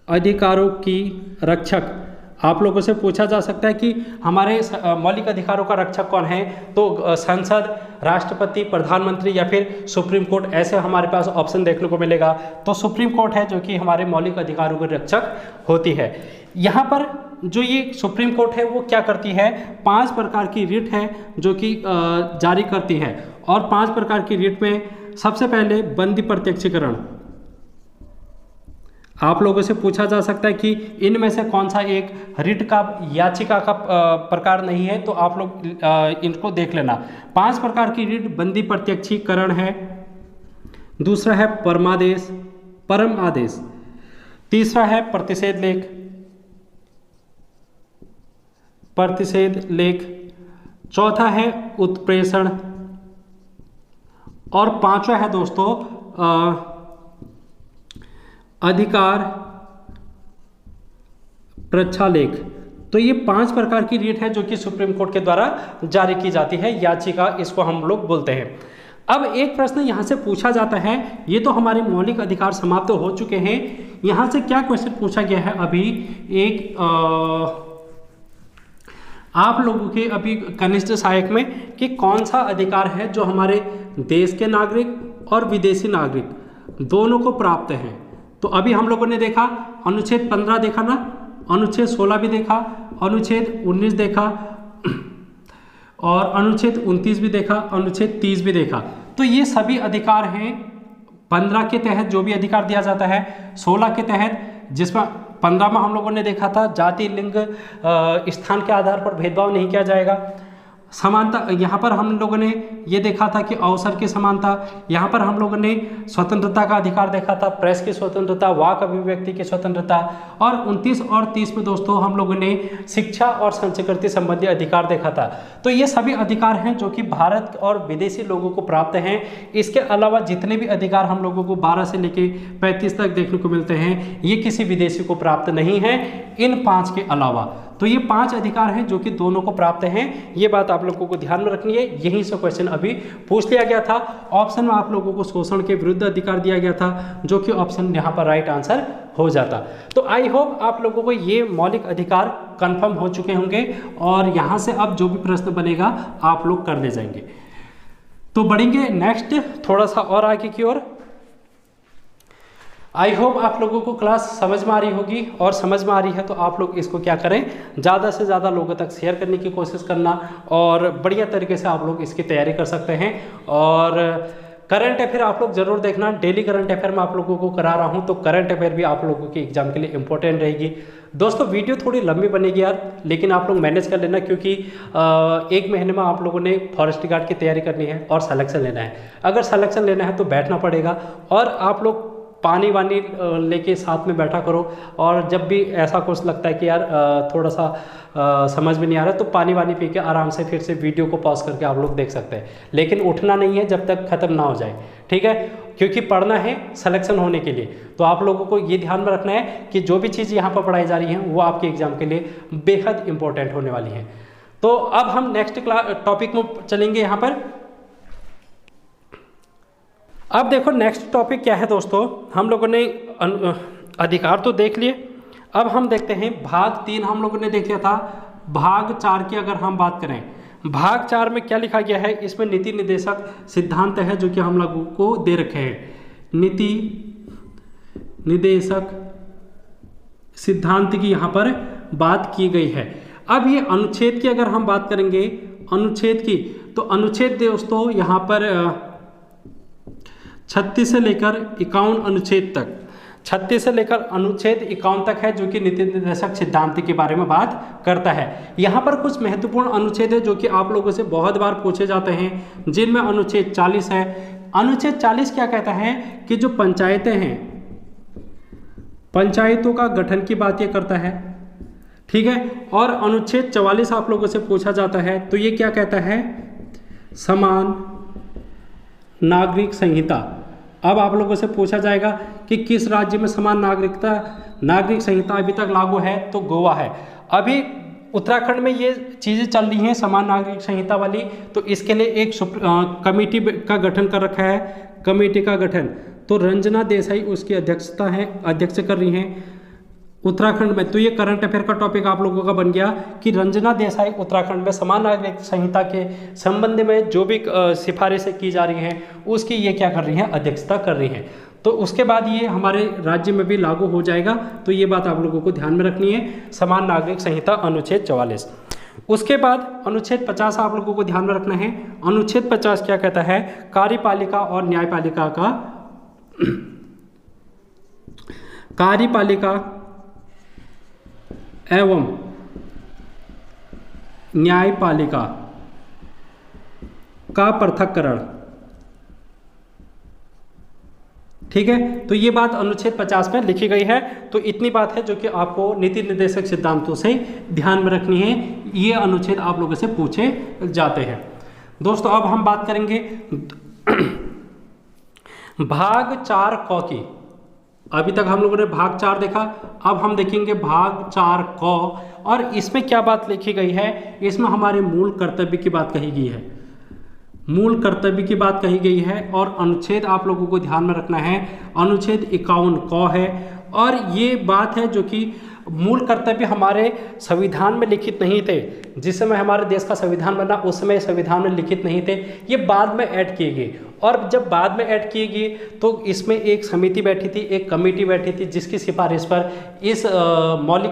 S1: अधिकारों की रक्षक। आप लोगों से पूछा जा सकता है कि हमारे मौलिक अधिकारों का रक्षक कौन है? तो संसद, राष्ट्रपति, प्रधानमंत्री या फिर सुप्रीम कोर्ट, ऐसे हमारे पास ऑप्शन देखने को मिलेगा। तो सुप्रीम कोर्ट है जो कि हमारे मौलिक अधिकारों की रक्षक होती है। यहाँ पर जो ये सुप्रीम कोर्ट है वो क्या करती है? 5 प्रकार की रिट है जो कि जारी करती है। और 5 प्रकार की रिट में सबसे पहले बंदी प्रत्यक्षीकरण। आप लोगों से पूछा जा सकता है कि इनमें से कौन सा एक रिट का, याचिका का प्रकार नहीं है, तो आप लोग इनको देख लेना। 5 प्रकार की रिट बंदी प्रत्यक्षीकरण है। दूसरा है परम आदेश। तीसरा है प्रतिषेध लेख। चौथा है उत्प्रेषण। और 5वां है दोस्तों अधिकार प्रक्षालेख। तो ये 5 प्रकार की रिट है जो कि सुप्रीम कोर्ट के द्वारा जारी की जाती है, याचिका इसको हम लोग बोलते हैं। अब एक प्रश्न यहाँ से पूछा जाता है, ये तो हमारे मौलिक अधिकार समाप्त हो चुके हैं, यहाँ से क्या क्वेश्चन पूछा गया है? अभी एक आप लोगों के अभी कनिष्ठ सहायक में कि कौन सा अधिकार है जो हमारे देश के नागरिक और विदेशी नागरिक दोनों को प्राप्त है। तो अभी हम लोगों ने देखा अनुच्छेद 15 देखा ना, अनुच्छेद 16 भी देखा, अनुच्छेद 19 देखा और अनुच्छेद 29 भी देखा, अनुच्छेद 30 भी देखा। तो ये सभी अधिकार हैं 15 के तहत जो भी अधिकार दिया जाता है, 16 के तहत, जिसमें 15 में हम लोगों ने देखा था जाति, लिंग, स्थान के आधार पर भेदभाव नहीं किया जाएगा। समानता, यहाँ पर हम लोगों ने ये देखा था कि अवसर की समानता। यहाँ पर हम लोगों ने स्वतंत्रता का अधिकार देखा था, प्रेस की स्वतंत्रता, वाक अभिव्यक्ति की स्वतंत्रता। और 29 और 30 में दोस्तों हम लोगों ने शिक्षा और संस्कृति संबंधी अधिकार देखा था। तो ये सभी अधिकार हैं जो कि भारत और विदेशी लोगों को प्राप्त हैं। इसके अलावा जितने भी अधिकार हम लोगों को 12 से लेके 35 तक देखने को मिलते हैं, ये किसी विदेशी को प्राप्त नहीं है इन 5 के अलावा। तो ये 5 अधिकार हैं जो कि दोनों को प्राप्त हैं। ये बात आप लोगों को ध्यान में रखनी है। यहीं से क्वेश्चन अभी पूछ लिया गया था। ऑप्शन में आप लोगों को शोषण के विरुद्ध अधिकार दिया गया था, जो कि ऑप्शन यहाँ पर राइट आंसर हो जाता। तो आई होप आप लोगों को ये मौलिक अधिकार कंफर्म हो चुके होंगे और यहाँ से अब जो भी प्रश्न बनेगा आप लोग कर ले जाएंगे। तो बढ़ेंगे नेक्स्ट थोड़ा सा और आगे की ओर। आई होप आप लोगों को क्लास समझ में आ रही होगी, और समझ में आ रही है तो आप लोग इसको क्या करें, ज़्यादा से ज़्यादा लोगों तक शेयर करने की कोशिश करना, और बढ़िया तरीके से आप लोग इसकी तैयारी कर सकते हैं। और करंट अफेयर आप लोग जरूर देखना, डेली करंट अफेयर मैं आप लोगों को करा रहा हूं, तो करंट अफेयर भी आप लोगों के एग्जाम के लिए इंपॉर्टेंट रहेगी। दोस्तों वीडियो थोड़ी लंबी बनेगी यार, लेकिन आप लोग मैनेज कर लेना, क्योंकि एक महीने में आप लोगों ने फॉरेस्ट गार्ड की तैयारी करनी है और सिलेक्शन लेना है। अगर सिलेक्शन लेना है तो बैठना पड़ेगा, और आप लोग पानी वानी लेके साथ में बैठा करो, और जब भी ऐसा कुछ लगता है कि यार थोड़ा सा समझ में नहीं आ रहा, तो पानी वानी पी के आराम से फिर से वीडियो को पॉज करके आप लोग देख सकते हैं, लेकिन उठना नहीं है जब तक ख़त्म ना हो जाए, ठीक है, क्योंकि पढ़ना है सिलेक्शन होने के लिए। तो आप लोगों को ये ध्यान में रखना है कि जो भी चीज़ यहाँ पर पढ़ाई जा रही है वो आपके एग्जाम के लिए बेहद इंपॉर्टेंट होने वाली है। तो अब हम नेक्स्ट टॉपिक में चलेंगे यहाँ पर। अब देखो नेक्स्ट टॉपिक क्या है दोस्तों, हम लोगों ने अधिकार तो देख लिए, अब हम देखते हैं भाग 3 हम लोगों ने देख लिया था। भाग 4 की अगर हम बात करें, भाग 4 में क्या लिखा गया है, इसमें नीति निर्देशक सिद्धांत है जो कि हम लोगों को दे रखे हैं। नीति निर्देशक सिद्धांत की यहाँ पर बात की गई है। अब ये अनुच्छेद की अगर हम बात करेंगे, अनुच्छेद की, तो अनुच्छेद दोस्तों यहाँ पर 36 से लेकर 51 अनुच्छेद तक, 36 से लेकर अनुच्छेद 51 तक है, जो कि नीति निर्देशक सिद्धांत के बारे में बात करता है। यहाँ पर कुछ महत्वपूर्ण अनुच्छेद है जो कि आप लोगों से बहुत बार पूछे जाते हैं, जिनमें अनुच्छेद 40 है। अनुच्छेद 40 क्या कहता है कि जो पंचायतें हैं, पंचायतों का गठन की बात ये करता है, ठीक है। और अनुच्छेद 44 आप लोगों से पूछा जाता है, तो ये क्या कहता है, समान नागरिक संहिता। अब आप लोगों से पूछा जाएगा कि किस राज्य में समान नागरिक संहिता अभी तक लागू है, तो गोवा है। अभी उत्तराखंड में ये चीज़ें चल रही हैं समान नागरिक संहिता वाली, तो इसके लिए एक कमेटी का गठन कर रखा है, कमेटी का गठन, तो रंजना देसाई उसकी अध्यक्ष कर रही हैं उत्तराखंड में। तो ये करंट अफेयर का टॉपिक आप लोगों का बन गया कि रंजना देसाई उत्तराखंड में समान नागरिक संहिता के संबंध में जो भी सिफारिशें की जा रही हैं उसकी ये क्या कर रही हैं, अध्यक्षता कर रही हैं। तो उसके बाद ये हमारे राज्य में भी लागू हो जाएगा, तो ये बात आप लोगों को ध्यान में रखनी है, समान नागरिक संहिता अनुच्छेद 44। उसके बाद अनुच्छेद 50 आप लोगों को ध्यान में रखना है। अनुच्छेद 50 क्या कहता है, कार्यपालिका और न्यायपालिका का, कार्यपालिका एवं न्यायपालिका का पृथक्करण, ठीक है। तो ये बात अनुच्छेद 50 में लिखी गई है। तो इतनी बात है जो कि आपको नीति निर्देशक सिद्धांतों से ध्यान में रखनी है, ये अनुच्छेद आप लोगों से पूछे जाते हैं। दोस्तों अब हम बात करेंगे भाग 4 क की। अभी तक हम लोगों ने भाग 4 देखा, अब हम देखेंगे भाग 4 क, और इसमें क्या बात लिखी गई है, इसमें हमारे मूल कर्तव्य की बात कही गई है, मूल कर्तव्य की बात कही गई है। और अनुच्छेद आप लोगों को ध्यान में रखना है, अनुच्छेद 51 क है, और ये बात है जो कि मूल कर्तव्य हमारे संविधान में लिखित नहीं थे। जिस समय हमारे देश का संविधान बना उस समय संविधान में लिखित नहीं थे, ये बाद में ऐड किए गए। और जब बाद में ऐड किए गए तो इसमें एक समिति बैठी थी, एक कमेटी बैठी थी, जिसकी सिफारिश पर इस मूल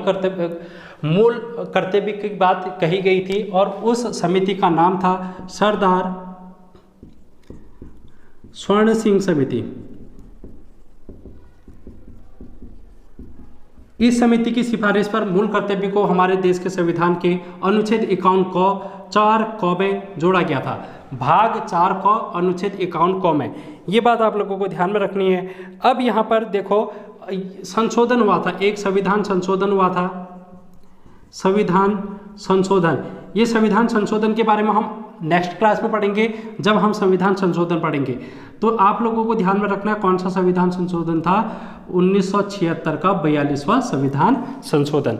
S1: कर्तव्य की बात कही गई थी, और उस समिति का नाम था सरदार स्वर्ण सिंह समिति। इस समिति की सिफारिश पर मूल कर्तव्य को हमारे देश के संविधान के अनुच्छेद 51 क 4 क में जोड़ा गया था। भाग 4 क अनुच्छेद 51 क में, ये बात आप लोगों को ध्यान में रखनी है। अब यहाँ पर देखो संशोधन हुआ था, एक संविधान संशोधन हुआ था, संविधान संशोधन। ये संविधान संशोधन के बारे में हम नेक्स्ट क्लास में पढ़ेंगे, जब हम संविधान संशोधन पढ़ेंगे। तो आप लोगों को ध्यान में रखना है कौन सा संविधान संशोधन था, 1976 का 42वां संविधान संशोधन।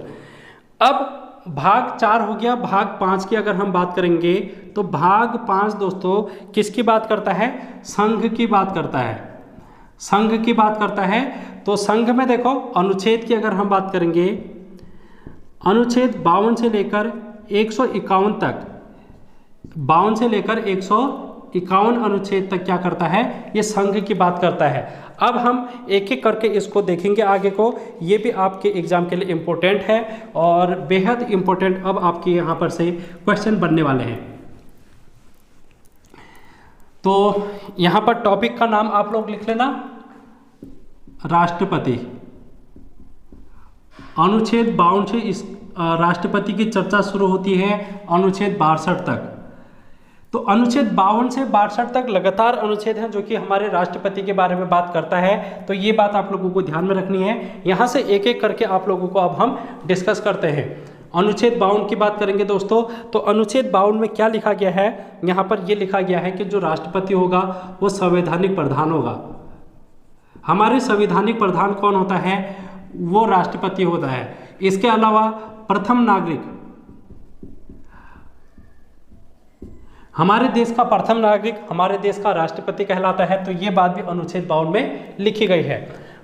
S1: अब भाग 4 हो गया। भाग 5 की अगर हम बात करेंगे तो भाग 5 दोस्तों किसकी बात करता है, संघ की बात करता है, संघ की बात करता है। तो संघ में देखो अनुच्छेद की अगर हम बात करेंगे, अनुच्छेद 52 से लेकर 151 तक, 52 से लेकर 151 अनुच्छेद तक क्या करता है, ये संघ की बात करता है। अब हम एक एक करके इसको देखेंगे आगे को, ये भी आपके एग्जाम के लिए इम्पोर्टेंट है और बेहद इम्पोर्टेंट अब आपके यहाँ पर से क्वेश्चन बनने वाले हैं। तो यहाँ पर टॉपिक का नाम आप लोग लिख लेना, राष्ट्रपति। अनुच्छेद 52 से इस राष्ट्रपति की चर्चा शुरू होती है अनुच्छेद 62 तक। तो अनुच्छेद 52 से 62 तक लगातार अनुच्छेद हैं जो कि हमारे राष्ट्रपति के बारे में बात करता है। तो ये बात आप लोगों को ध्यान में रखनी है। यहाँ से एक एक करके आप लोगों को अब हम डिस्कस करते हैं। अनुच्छेद 52 की बात करेंगे दोस्तों, तो अनुच्छेद 52 में क्या लिखा गया है, यहाँ पर ये लिखा गया है कि जो राष्ट्रपति होगा वो संवैधानिक प्रधान होगा। हमारे संवैधानिक प्रधान कौन होता है, वो राष्ट्रपति होता है। इसके अलावा प्रथम नागरिक, हमारे देश का प्रथम नागरिक हमारे देश का राष्ट्रपति कहलाता है। तो ये बात भी अनुच्छेद 52 में लिखी गई है।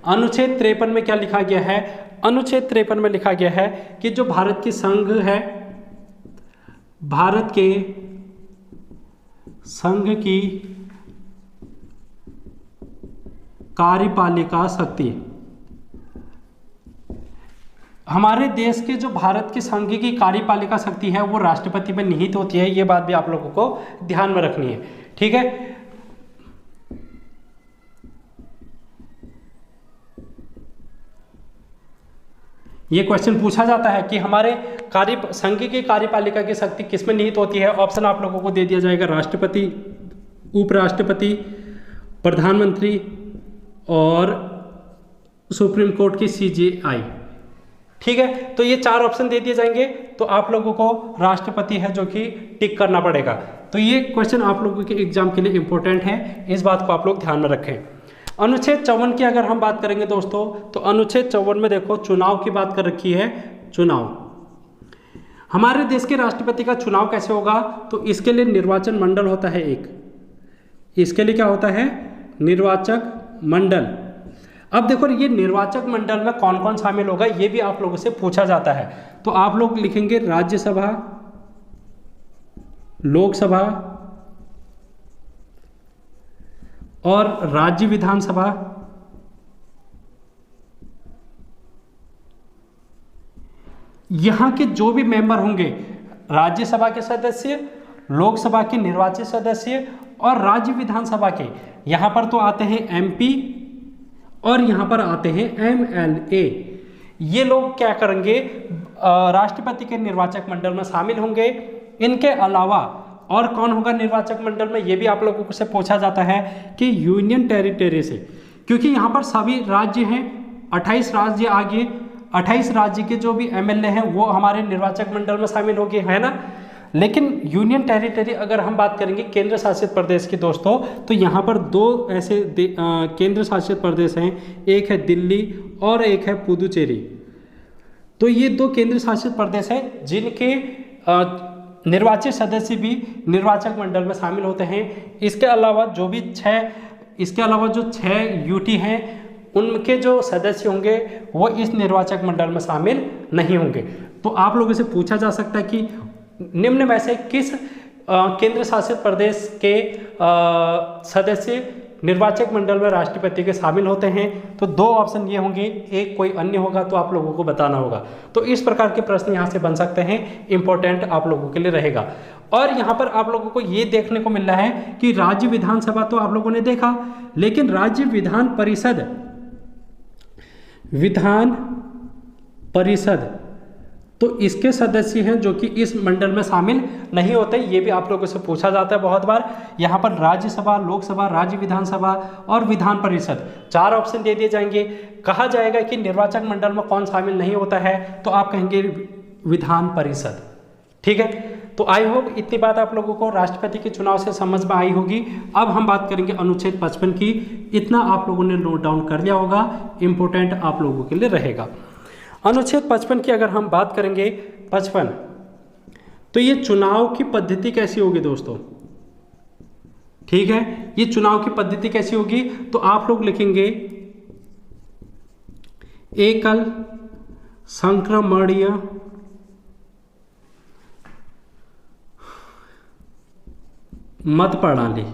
S1: अनुच्छेद 53 में क्या लिखा गया है, अनुच्छेद 53 में लिखा गया है कि जो भारत की संघ है, भारत के संघ की कार्यपालिका शक्ति, हमारे देश के जो भारत की संघ की कार्यपालिका शक्ति है वो राष्ट्रपति में निहित होती है। ये बात भी आप लोगों को ध्यान में रखनी है, ठीक है। ये क्वेश्चन पूछा जाता है कि हमारे संघ की कार्यपालिका की शक्ति किसमें निहित होती है। ऑप्शन आप लोगों को दे दिया जाएगा, राष्ट्रपति, उपराष्ट्रपति, प्रधानमंत्री और सुप्रीम कोर्ट की CJI, ठीक है। तो ये 4 ऑप्शन दे दिए जाएंगे। तो आप लोगों को राष्ट्रपति है जो कि टिक करना पड़ेगा। तो ये क्वेश्चन आप लोगों के एग्जाम के लिए इंपॉर्टेंट है, इस बात को आप लोग ध्यान में रखें। अनुच्छेद 54 की अगर हम बात करेंगे दोस्तों, तो अनुच्छेद 54 में देखो चुनाव की बात कर रखी है। चुनाव, हमारे देश के राष्ट्रपति का चुनाव कैसे होगा, तो इसके लिए निर्वाचन मंडल होता है एक। इसके लिए क्या होता है, निर्वाचक मंडल। अब देखो ये निर्वाचक मंडल में कौन कौन शामिल होगा, ये भी आप लोगों से पूछा जाता है। तो आप लोग लिखेंगे राज्यसभा, लोकसभा और राज्य विधानसभा, यहां के जो भी मेंबर होंगे, राज्यसभा के सदस्य, लोकसभा के निर्वाचित सदस्य और राज्य विधानसभा के, यहां पर तो आते हैं MP और यहाँ पर आते हैं MLA। ये लोग क्या करेंगे, राष्ट्रपति के निर्वाचक मंडल में शामिल होंगे। इनके अलावा और कौन होगा निर्वाचक मंडल में, ये भी आप लोगों से पूछा जाता है कि यूनियन टेरिटरी से, क्योंकि यहाँ पर सभी राज्य हैं, 28 राज्य आ गए। 28 राज्य के जो भी MLA हैं वो हमारे निर्वाचक मंडल में शामिल हो गए, है ना। लेकिन यूनियन टेरिटरी अगर हम बात करेंगे केंद्र शासित प्रदेश की दोस्तों, तो यहाँ पर 2 ऐसे केंद्र शासित प्रदेश हैं, एक है दिल्ली और एक है पुदुचेरी। तो ये 2 केंद्र शासित प्रदेश हैं जिनके निर्वाचित सदस्य भी निर्वाचक मंडल में शामिल होते हैं। इसके अलावा जो 6 UT हैं, उनके जो सदस्य होंगे वो इस निर्वाचक मंडल में शामिल नहीं होंगे। तो आप लोगों से पूछा जा सकता है कि निम्न में से किस केंद्र शासित प्रदेश के सदस्य निर्वाचक मंडल में राष्ट्रपति के शामिल होते हैं। तो 2 ऑप्शन ये होंगे, एक कोई अन्य होगा, तो आप लोगों को बताना होगा। तो इस प्रकार के प्रश्न यहाँ से बन सकते हैं, इंपॉर्टेंट आप लोगों के लिए रहेगा। और यहाँ पर आप लोगों को ये देखने को मिल रहा है कि राज्य विधानसभा तो आप लोगों ने देखा, लेकिन राज्य विधान परिषद तो इसके सदस्य हैं जो कि इस मंडल में शामिल नहीं होते। ये भी आप लोगों से पूछा जाता है बहुत बार। यहाँ पर राज्यसभा, लोकसभा, राज्य विधानसभा और विधान परिषद 4 ऑप्शन दे दिए जाएंगे। कहा जाएगा कि निर्वाचक मंडल में कौन शामिल नहीं होता है, तो आप कहेंगे विधान परिषद, ठीक है। तो आई होप इतनी बात आप लोगों को राष्ट्रपति के चुनाव से समझ में आई होगी। अब हम बात करेंगे अनुच्छेद 55 की। इतना आप लोगों ने नोट डाउन कर लिया होगा, इंपॉर्टेंट आप लोगों के लिए रहेगा। अनुच्छेद 55 की अगर हम बात करेंगे, 55, तो ये चुनाव की पद्धति कैसी होगी दोस्तों, ठीक है। ये चुनाव की पद्धति कैसी होगी, तो आप लोग लिखेंगे एकल संक्रमणीय मत प्रणाली,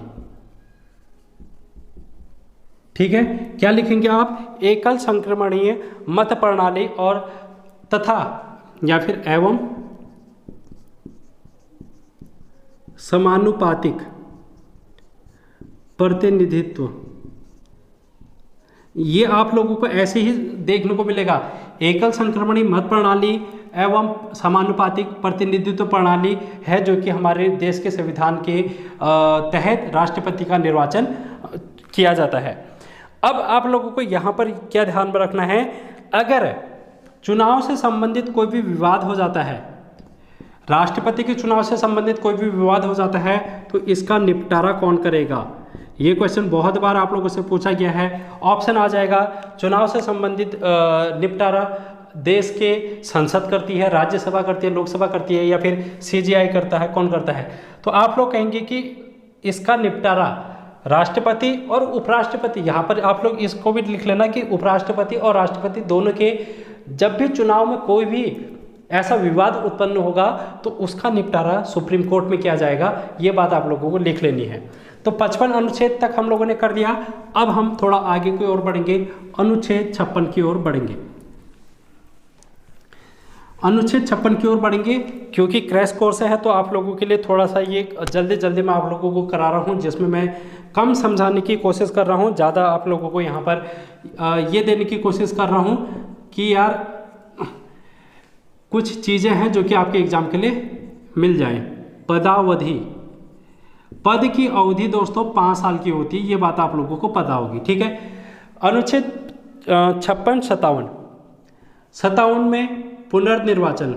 S1: ठीक है। क्या लिखेंगे आप, एकल संक्रमणीय मत प्रणाली और तथा या फिर एवं समानुपातिक प्रतिनिधित्व, ये आप लोगों को ऐसे ही देखने को मिलेगा। एकल संक्रमणी मत प्रणाली एवं समानुपातिक प्रतिनिधित्व प्रणाली है जो कि हमारे देश के संविधान के तहत राष्ट्रपति का निर्वाचन किया जाता है। अब आप लोगों को यहाँ पर क्या ध्यान में रखना है, अगर चुनाव से संबंधित कोई भी विवाद हो जाता है, राष्ट्रपति के चुनाव से संबंधित कोई भी विवाद हो जाता है, तो इसका निपटारा कौन करेगा। ये क्वेश्चन बहुत बार आप लोगों से पूछा गया है। ऑप्शन आ जाएगा, चुनाव से संबंधित निपटारा देश के संसद करती है, राज्यसभा करती है, लोकसभा करती है, या फिर सीजीआई करता है, कौन करता है। तो आप लोग कहेंगे कि इसका निपटारा राष्ट्रपति और उपराष्ट्रपति, यहाँ पर आप लोग इसको भी लिख लेना कि उपराष्ट्रपति और राष्ट्रपति दोनों के जब भी चुनाव में कोई भी ऐसा विवाद उत्पन्न होगा तो उसका निपटारा सुप्रीम कोर्ट में किया जाएगा। ये बात आप लोगों को लिख लेनी है। तो 55 अनुच्छेद तक हम लोगों ने कर दिया। अब हम थोड़ा आगे की ओर बढ़ेंगे, अनुच्छेद 56 की ओर बढ़ेंगे। अनुच्छेद 56 की ओर बढ़ेंगे क्योंकि क्रैश कोर्स है, तो आप लोगों के लिए थोड़ा सा ये जल्दी जल्दी मैं आप लोगों को करा रहा हूँ, जिसमें मैं कम समझाने की कोशिश कर रहा हूँ, ज़्यादा आप लोगों को यहाँ पर ये देने की कोशिश कर रहा हूँ कि यार कुछ चीज़ें हैं जो कि आपके एग्जाम के लिए मिल जाए। पदावधि, पद की अवधि दोस्तों 5 साल की होती है, ये बात आप लोगों को पता होगी, ठीक है। अनुच्छेद 56, 57 में पुनर्निर्वाचन,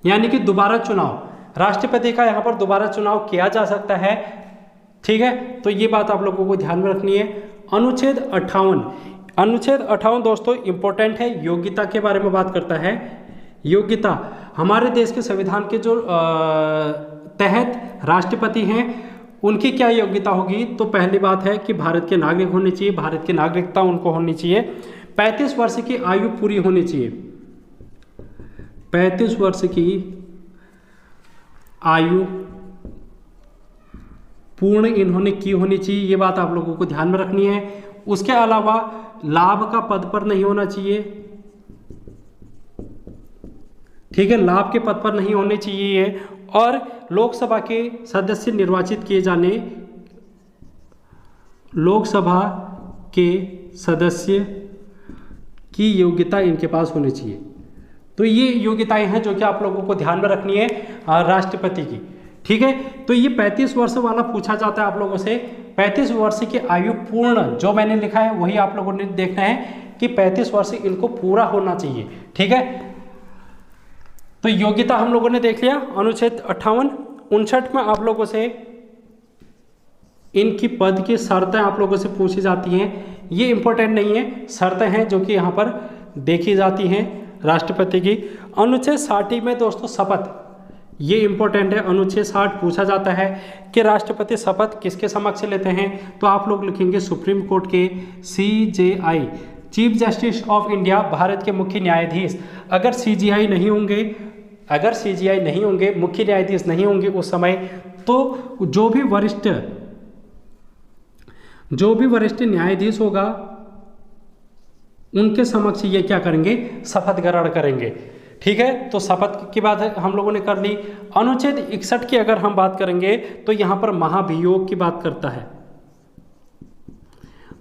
S1: यानी कि दोबारा चुनाव, राष्ट्रपति का यहाँ पर दोबारा चुनाव किया जा सकता है, ठीक है। तो ये बात आप लोगों को ध्यान में रखनी है। अनुच्छेद 58, अनुच्छेद 58 दोस्तों इंपॉर्टेंट है, योग्यता के बारे में बात करता है। योग्यता, हमारे देश के संविधान के जो तहत राष्ट्रपति हैं उनकी क्या योग्यता होगी। तो पहली बात है कि भारत के नागरिक होने चाहिए, भारत की नागरिकता उनको होनी चाहिए, 35 वर्ष की आयु पूरी होनी चाहिए, 35 वर्ष की आयु पूर्ण इन्होंने की होनी चाहिए, ये बात आप लोगों को ध्यान में रखनी है। उसके अलावा लाभ का पद पर नहीं होना चाहिए, ठीक है, लाभ के पद पर नहीं होने चाहिए। और लोकसभा के सदस्य निर्वाचित किए जाने, लोकसभा के सदस्य की योग्यता इनके पास होनी चाहिए। तो ये योग्यताएं हैं जो कि आप लोगों को ध्यान में रखनी है राष्ट्रपति की, ठीक है। तो ये 35 वर्ष वाला पूछा जाता है आप लोगों से। 35 वर्ष की आयु पूर्ण, जो मैंने लिखा है वही आप लोगों ने देखना है कि 35 वर्ष इनको पूरा होना चाहिए, ठीक है। तो योग्यता हम लोगों ने देख लिया। अनुच्छेद 58, 59 में आप लोगों से इनकी पद की शर्तें आप लोगों से पूछी जाती हैं। ये इंपॉर्टेंट नहीं है, शर्तें हैं जो कि यहाँ पर देखी जाती हैं राष्ट्रपति की। अनुच्छेद 60 में दोस्तों शपथ, ये इंपॉर्टेंट है। अनुच्छेद 60 पूछा जाता है कि राष्ट्रपति शपथ किसके समक्ष लेते हैं, तो आप लोग लिखेंगे सुप्रीम कोर्ट के CJI, chief justice of India, Bharat के मुख्य न्यायाधीश। अगर CJI नहीं होंगे, अगर CJI नहीं होंगे, मुख्य न्यायाधीश नहीं होंगे उस समय, तो जो भी वरिष्ठ न्यायाधीश होगा उनके समक्ष ये क्या करेंगे, शपथ ग्रहण करेंगे, ठीक है। तो शपथ की बात हम लोगों ने कर ली। अनुच्छेद 61 की अगर हम बात करेंगे तो यहाँ पर महाभियोग की बात करता है।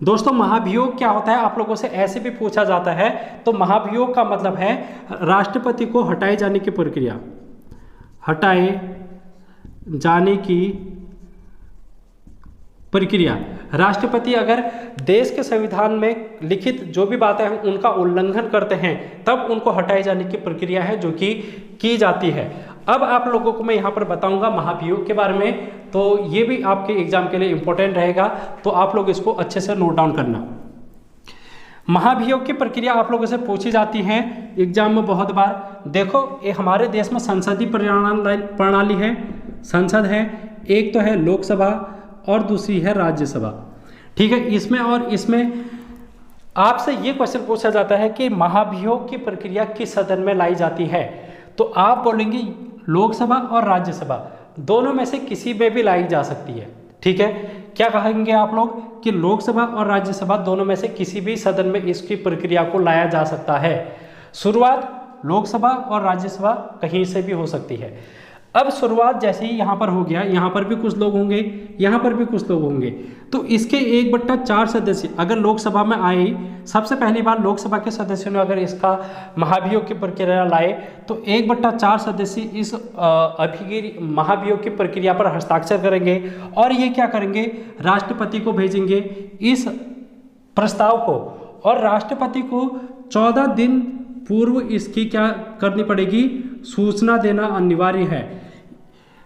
S1: दोस्तों महाभियोग क्या होता है, आप लोगों से ऐसे भी पूछा जाता है। तो महाभियोग का मतलब है राष्ट्रपति को हटाए जाने की प्रक्रिया, हटाए जाने की प्रक्रिया। राष्ट्रपति अगर देश के संविधान में लिखित जो भी बातें हैं उनका उल्लंघन करते हैं तब उनको हटाए जाने की प्रक्रिया है जो कि की जाती है। अब आप लोगों को मैं यहाँ पर बताऊंगा महाभियोग के बारे में, तो ये भी आपके एग्जाम के लिए इम्पोर्टेंट रहेगा, तो आप लोग इसको अच्छे से नोट डाउन करना। महाभियोग की प्रक्रिया आप लोगों से पूछी जाती है एग्जाम में बहुत बार। देखो ये हमारे देश में संसदीय प्रणाली है, संसद है, एक तो है लोकसभा और दूसरी है राज्यसभा, ठीक है। इसमें आपसे ये क्वेश्चन पूछा जाता है कि महाभियोग की प्रक्रिया किस सदन में लाई जाती है, तो आप बोलेंगे लोकसभा और राज्यसभा दोनों में से किसी में भी लाई जा सकती है, ठीक है। क्या कहेंगे आप लोग कि लोकसभा और राज्यसभा दोनों में से किसी भी सदन में इसकी प्रक्रिया को लाया जा सकता है। शुरुआत लोकसभा और राज्यसभा कहीं से भी हो सकती है। अब शुरुआत जैसे ही यहाँ पर हो गया, यहाँ पर भी कुछ लोग होंगे, यहाँ पर भी कुछ लोग होंगे, तो इसके 1/4 सदस्य अगर लोकसभा में आए, सबसे पहली बार लोकसभा के सदस्यों ने अगर इसका महाभियोग की प्रक्रिया लाए, तो 1/4 सदस्य इस महाभियोग की प्रक्रिया पर हस्ताक्षर करेंगे और ये क्या करेंगे, राष्ट्रपति को भेजेंगे इस प्रस्ताव को, और राष्ट्रपति को 14 दिन पूर्व इसकी क्या करनी पड़ेगी, सूचना देना अनिवार्य है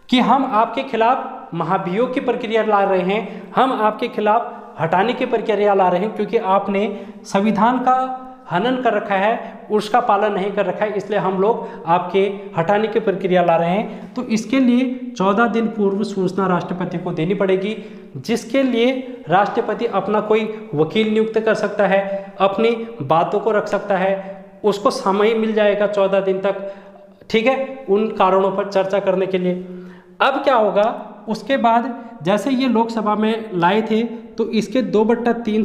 S1: कि हम आपके खिलाफ महाभियोग की प्रक्रिया ला रहे हैं, हम आपके खिलाफ हटाने की प्रक्रिया ला रहे हैं, क्योंकि आपने संविधान का हनन कर रखा है, उसका पालन नहीं कर रखा है, इसलिए हम लोग आपके हटाने की प्रक्रिया ला रहे हैं। तो इसके लिए 14 दिन पूर्व सूचना राष्ट्रपति को देनी पड़ेगी, जिसके लिए राष्ट्रपति अपना कोई वकील नियुक्त कर सकता है, अपनी बातों को रख सकता है, उसको समय मिल जाएगा 14 दिन तक, ठीक है, उन कारणों पर चर्चा करने के लिए। अब क्या होगा, उसके बाद जैसे ये लोकसभा में लाए थे, तो इसके 2/3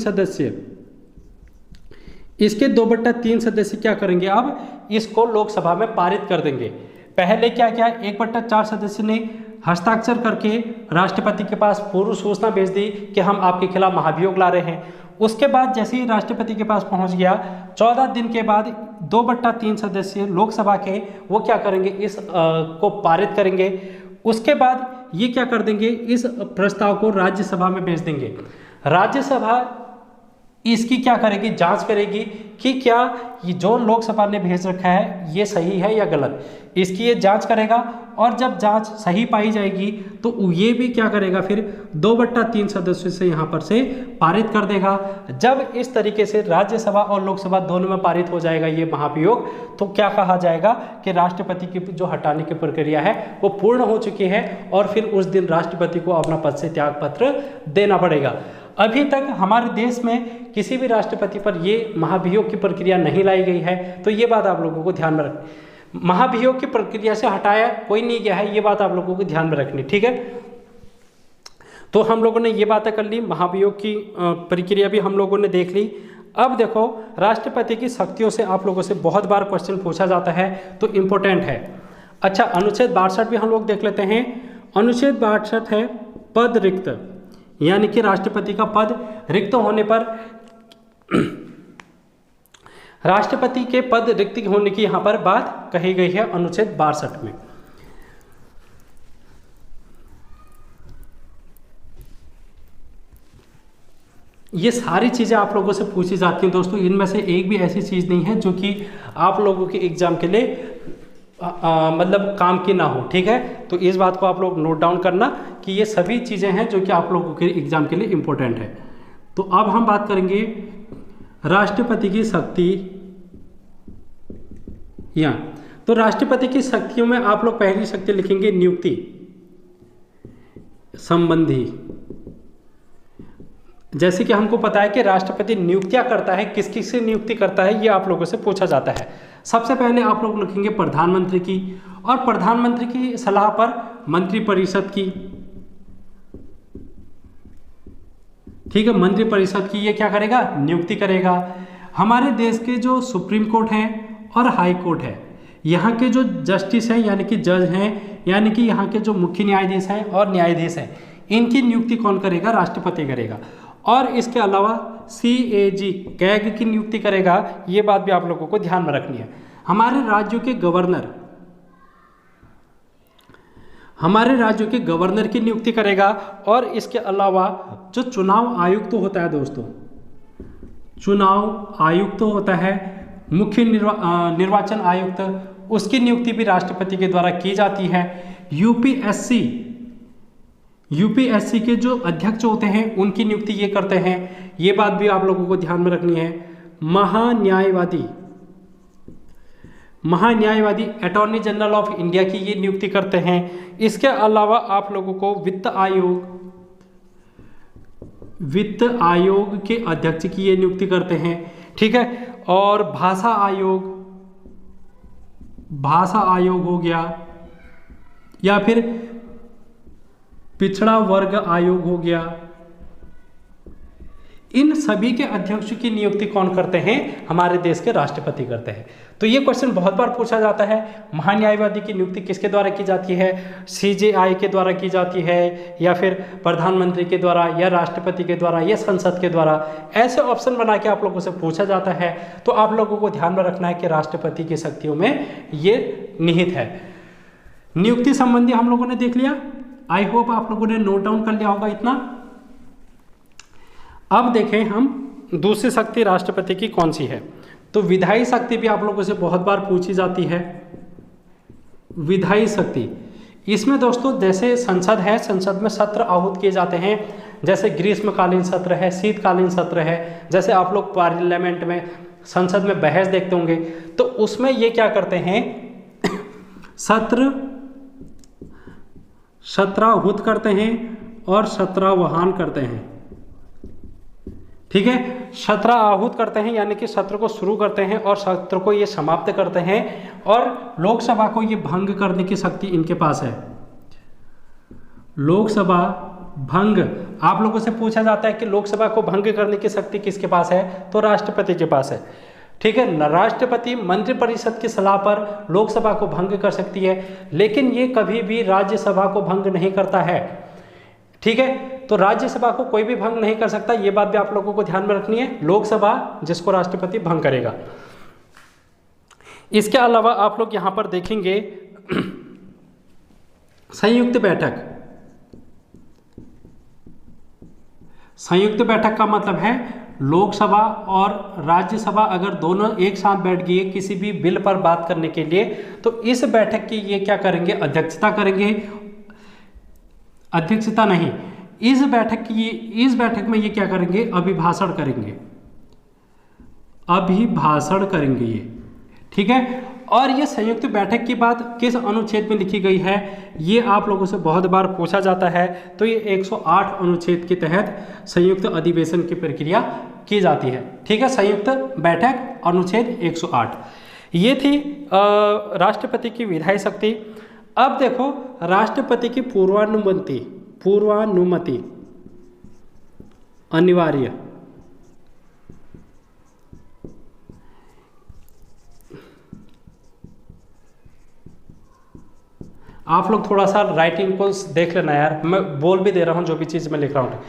S1: सदस्य क्या करेंगे, अब इसको लोकसभा में पारित कर देंगे। पहले क्या क्या, 1/4 सदस्य ने हस्ताक्षर करके राष्ट्रपति के पास पूर्व सूचना भेज दी कि हम आपके खिलाफ महाभियोग ला रहे हैं। उसके बाद जैसे ही राष्ट्रपति के पास पहुंच गया, 14 दिन के बाद 2/3 सदस्य लोकसभा के वो क्या करेंगे, इस को पारित करेंगे। उसके बाद ये क्या कर देंगे, इस प्रस्ताव को राज्यसभा में भेज देंगे। राज्यसभा इसकी क्या करेगी, जांच करेगी कि क्या ये जो लोकसभा ने भेज रखा है ये सही है या गलत, इसकी ये जांच करेगा, और जब जांच सही पाई जाएगी तो ये भी क्या करेगा, फिर 2/3 सदस्यों से यहाँ पर से पारित कर देगा। जब इस तरीके से राज्यसभा और लोकसभा दोनों में पारित हो जाएगा ये महाभियोग, तो क्या कहा जाएगा कि राष्ट्रपति की जो हटाने की प्रक्रिया है वो पूर्ण हो चुकी है, और फिर उस दिन राष्ट्रपति को अपना पद से त्याग पत्र देना पड़ेगा। अभी तक हमारे देश में किसी भी राष्ट्रपति पर ये महाभियोग की प्रक्रिया नहीं लाई गई है, तो ये बात आप लोगों को ध्यान में रखनी। महाभियोग की प्रक्रिया से हटाया कोई नहीं गया है, ये बात आप लोगों को ध्यान में रखनी, ठीक है। तो हम लोगों ने ये बातें कर ली, महाभियोग की प्रक्रिया भी हम लोगों ने देख ली। अब देखो, राष्ट्रपति की शक्तियों से आप लोगों से बहुत बार क्वेश्चन पूछा जाता है, तो इम्पोर्टेंट है। अच्छा, अनुच्छेद 62 भी हम लोग देख लेते हैं। अनुच्छेद 62 है पद रिक्त, यानी कि राष्ट्रपति का पद रिक्त होने पर राष्ट्रपति के पद रिक्त होने की यहाँ पर बात कही गई है अनुच्छेद 62 में। ये सारी चीज़ें आप लोगों से पूछी जाती हैं दोस्तों, इनमें से एक भी ऐसी चीज़ नहीं है जो कि आप लोगों के एग्जाम के लिए मतलब काम की ना हो, ठीक है। तो इस बात को आप लोग नोट डाउन करना कि ये सभी चीज़ें हैं जो कि आप लोगों के एग्जाम के लिए इम्पोर्टेंट है। तो अब हम बात करेंगे राष्ट्रपति की शक्ति। तो राष्ट्रपति की शक्तियों में आप लोग पहली शक्ति लिखेंगे नियुक्ति संबंधी। जैसे कि हमको पता है कि राष्ट्रपति नियुक्तियां करता है, किस किस से नियुक्ति करता है, ये आप लोगों से पूछा जाता है। सबसे पहले आप लोग लिखेंगे प्रधानमंत्री की, और प्रधानमंत्री की सलाह पर मंत्रिपरिषद की, ठीक है। मंत्रिपरिषद की ये क्या करेगा, नियुक्ति करेगा। हमारे देश के जो सुप्रीम कोर्ट है और हाई कोर्ट है, यहाँ के जो जस्टिस हैं यानी कि जज हैं, यानी कि यहाँ के जो मुख्य न्यायाधीश हैं और न्यायाधीश हैं, इनकी नियुक्ति कौन करेगा, राष्ट्रपति करेगा। और इसके अलावा CAG कैग की नियुक्ति करेगा, ये बात भी आप लोगों को ध्यान में रखनी है। हमारे राज्यों के गवर्नर की नियुक्ति करेगा। और इसके अलावा जो चुनाव आयुक्त होता है दोस्तों, चुनाव आयुक्त होता है, मुख्य निर्वाचन आयुक्त, उसकी नियुक्ति भी राष्ट्रपति के द्वारा की जाती है। यूपीएससी के जो अध्यक्ष होते हैं उनकी नियुक्ति ये करते हैं, ये बात भी आप लोगों को ध्यान में रखनी है। महान्यायवादी अटॉर्नी जनरल ऑफ इंडिया की ये नियुक्ति करते हैं। इसके अलावा आप लोगों को वित्त आयोग के अध्यक्ष की ये नियुक्ति करते हैं, ठीक है। और भाषा आयोग हो गया, या फिर पिछड़ा वर्ग आयोग हो गया, इन सभी के अध्यक्षों की नियुक्ति कौन करते हैं? हमारे देश के राष्ट्रपति करते हैं। तो ये क्वेश्चन बहुत बार पूछा जाता है। महान्यायवादी की नियुक्ति किसके द्वारा की जाती है? CJI के द्वारा की जाती है, या फिर प्रधानमंत्री के द्वारा, या राष्ट्रपति के द्वारा, या संसद के द्वारा? ऐसे ऑप्शन बना के आप लोगों से पूछा जाता है। तो आप लोगों को ध्यान में रखना है कि राष्ट्रपति की शक्तियों में ये निहित है। नियुक्ति संबंधी हम लोगों ने देख लिया। आई होप आप लोगों ने नोट डाउन कर लिया होगा इतना। अब देखें हम दूसरी शक्ति राष्ट्रपति की कौन सी है। तो विधायी शक्ति भी आप लोगों से बहुत बार पूछी जाती है। विधायी शक्ति, इसमें दोस्तों जैसे संसद है, संसद में सत्र आहूत किए जाते हैं। जैसे ग्रीष्मकालीन सत्र है, शीतकालीन सत्र है। जैसे आप लोग पार्लियामेंट में, संसद में बहस देखते होंगे, तो उसमें ये क्या करते हैं, सत्राहूत करते हैं और सत्रावहान करते हैं। ठीक है, सत्र आहूत करते हैं यानी कि सत्र को शुरू करते हैं और सत्र को ये समाप्त करते हैं, और लोकसभा को ये भंग करने की शक्ति इनके पास है। लोकसभा भंग, आप लोगों से पूछा जाता है कि लोकसभा को भंग करने की शक्ति किसके पास है? तो राष्ट्रपति के पास है। ठीक है, राष्ट्रपति मंत्रिपरिषद की सलाह पर लोकसभा को भंग कर सकती है, लेकिन ये कभी भी राज्यसभा को भंग नहीं करता है। ठीक है, तो राज्यसभा को कोई भी भंग नहीं कर सकता, ये बात भी आप लोगों को ध्यान में रखनी है। लोकसभा जिसको राष्ट्रपति भंग करेगा। इसके अलावा आप लोग यहां पर देखेंगे संयुक्त बैठक। संयुक्त बैठक का मतलब है लोकसभा और राज्यसभा अगर दोनों एक साथ बैठ गई किसी भी बिल पर बात करने के लिए, तो इस बैठक की ये क्या करेंगे? अध्यक्षता करेंगे। अध्यक्षता नहीं, इस बैठक में ये क्या करेंगे? अभिभाषण करेंगे। अभिभाषण करेंगे ये। ठीक है, और ये संयुक्त बैठक की बात किस अनुच्छेद में लिखी गई है, ये आप लोगों से बहुत बार पूछा जाता है। तो ये 108 अनुच्छेद के तहत संयुक्त अधिवेशन की प्रक्रिया की जाती है। ठीक है, संयुक्त बैठक अनुच्छेद 108। ये थी राष्ट्रपति की विधायी शक्ति। अब देखो राष्ट्रपति की पूर्वानुमति अनिवार्य। आप लोग थोड़ा सा राइटिंग को देख लेना यार, मैं बोल भी दे रहा हूँ जो भी चीज़ मैं लिख रहा हूँ।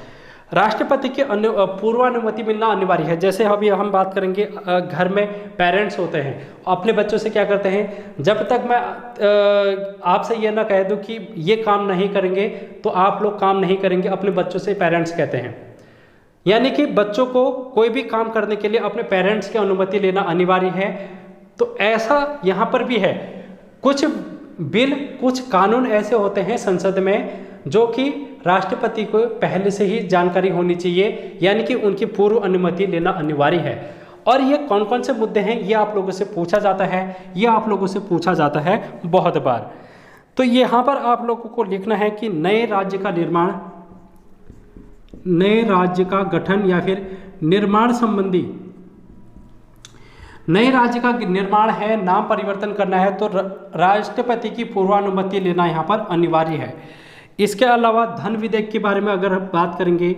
S1: राष्ट्रपति की पूर्वानुमति मिलना अनिवार्य है। जैसे अभी हम बात करेंगे, घर में पेरेंट्स होते हैं, अपने बच्चों से क्या करते हैं, जब तक मैं आपसे ये ना कह दूं कि ये काम नहीं करेंगे तो आप लोग काम नहीं करेंगे, अपने बच्चों से पेरेंट्स कहते हैं। यानी कि बच्चों को कोई भी काम करने के लिए अपने पेरेंट्स की अनुमति लेना अनिवार्य है। तो ऐसा यहाँ पर भी है। कुछ बिल, कुछ कानून ऐसे होते हैं संसद में जो कि राष्ट्रपति को पहले से ही जानकारी होनी चाहिए, यानी कि उनकी पूर्व अनुमति लेना अनिवार्य है। और ये कौन कौन से मुद्दे हैं ये आप लोगों से पूछा जाता है, ये आप लोगों से पूछा जाता है बहुत बार। तो यहाँ पर आप लोगों को लिखना है कि नए राज्य का निर्माण, नए राज्य का गठन या फिर निर्माण संबंधी, नए राज्य का निर्माण है, नाम परिवर्तन करना है, तो राष्ट्रपति की पूर्वानुमति लेना यहाँ पर अनिवार्य है। इसके अलावा धन विधेयक के बारे में अगर बात करेंगे,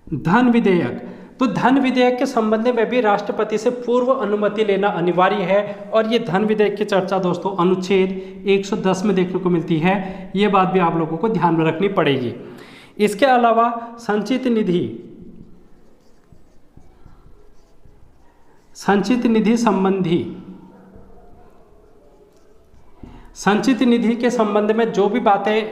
S1: धन विधेयक, तो धन विधेयक के संबंध में भी राष्ट्रपति से पूर्व अनुमति लेना अनिवार्य है। और ये धन विधेयक की चर्चा दोस्तों अनुच्छेद 110 में देखने को मिलती है। ये बात भी आप लोगों को ध्यान में रखनी पड़ेगी। इसके अलावा संचित निधि, संचित निधि संबंधी, संचित निधि के संबंध में जो भी बातें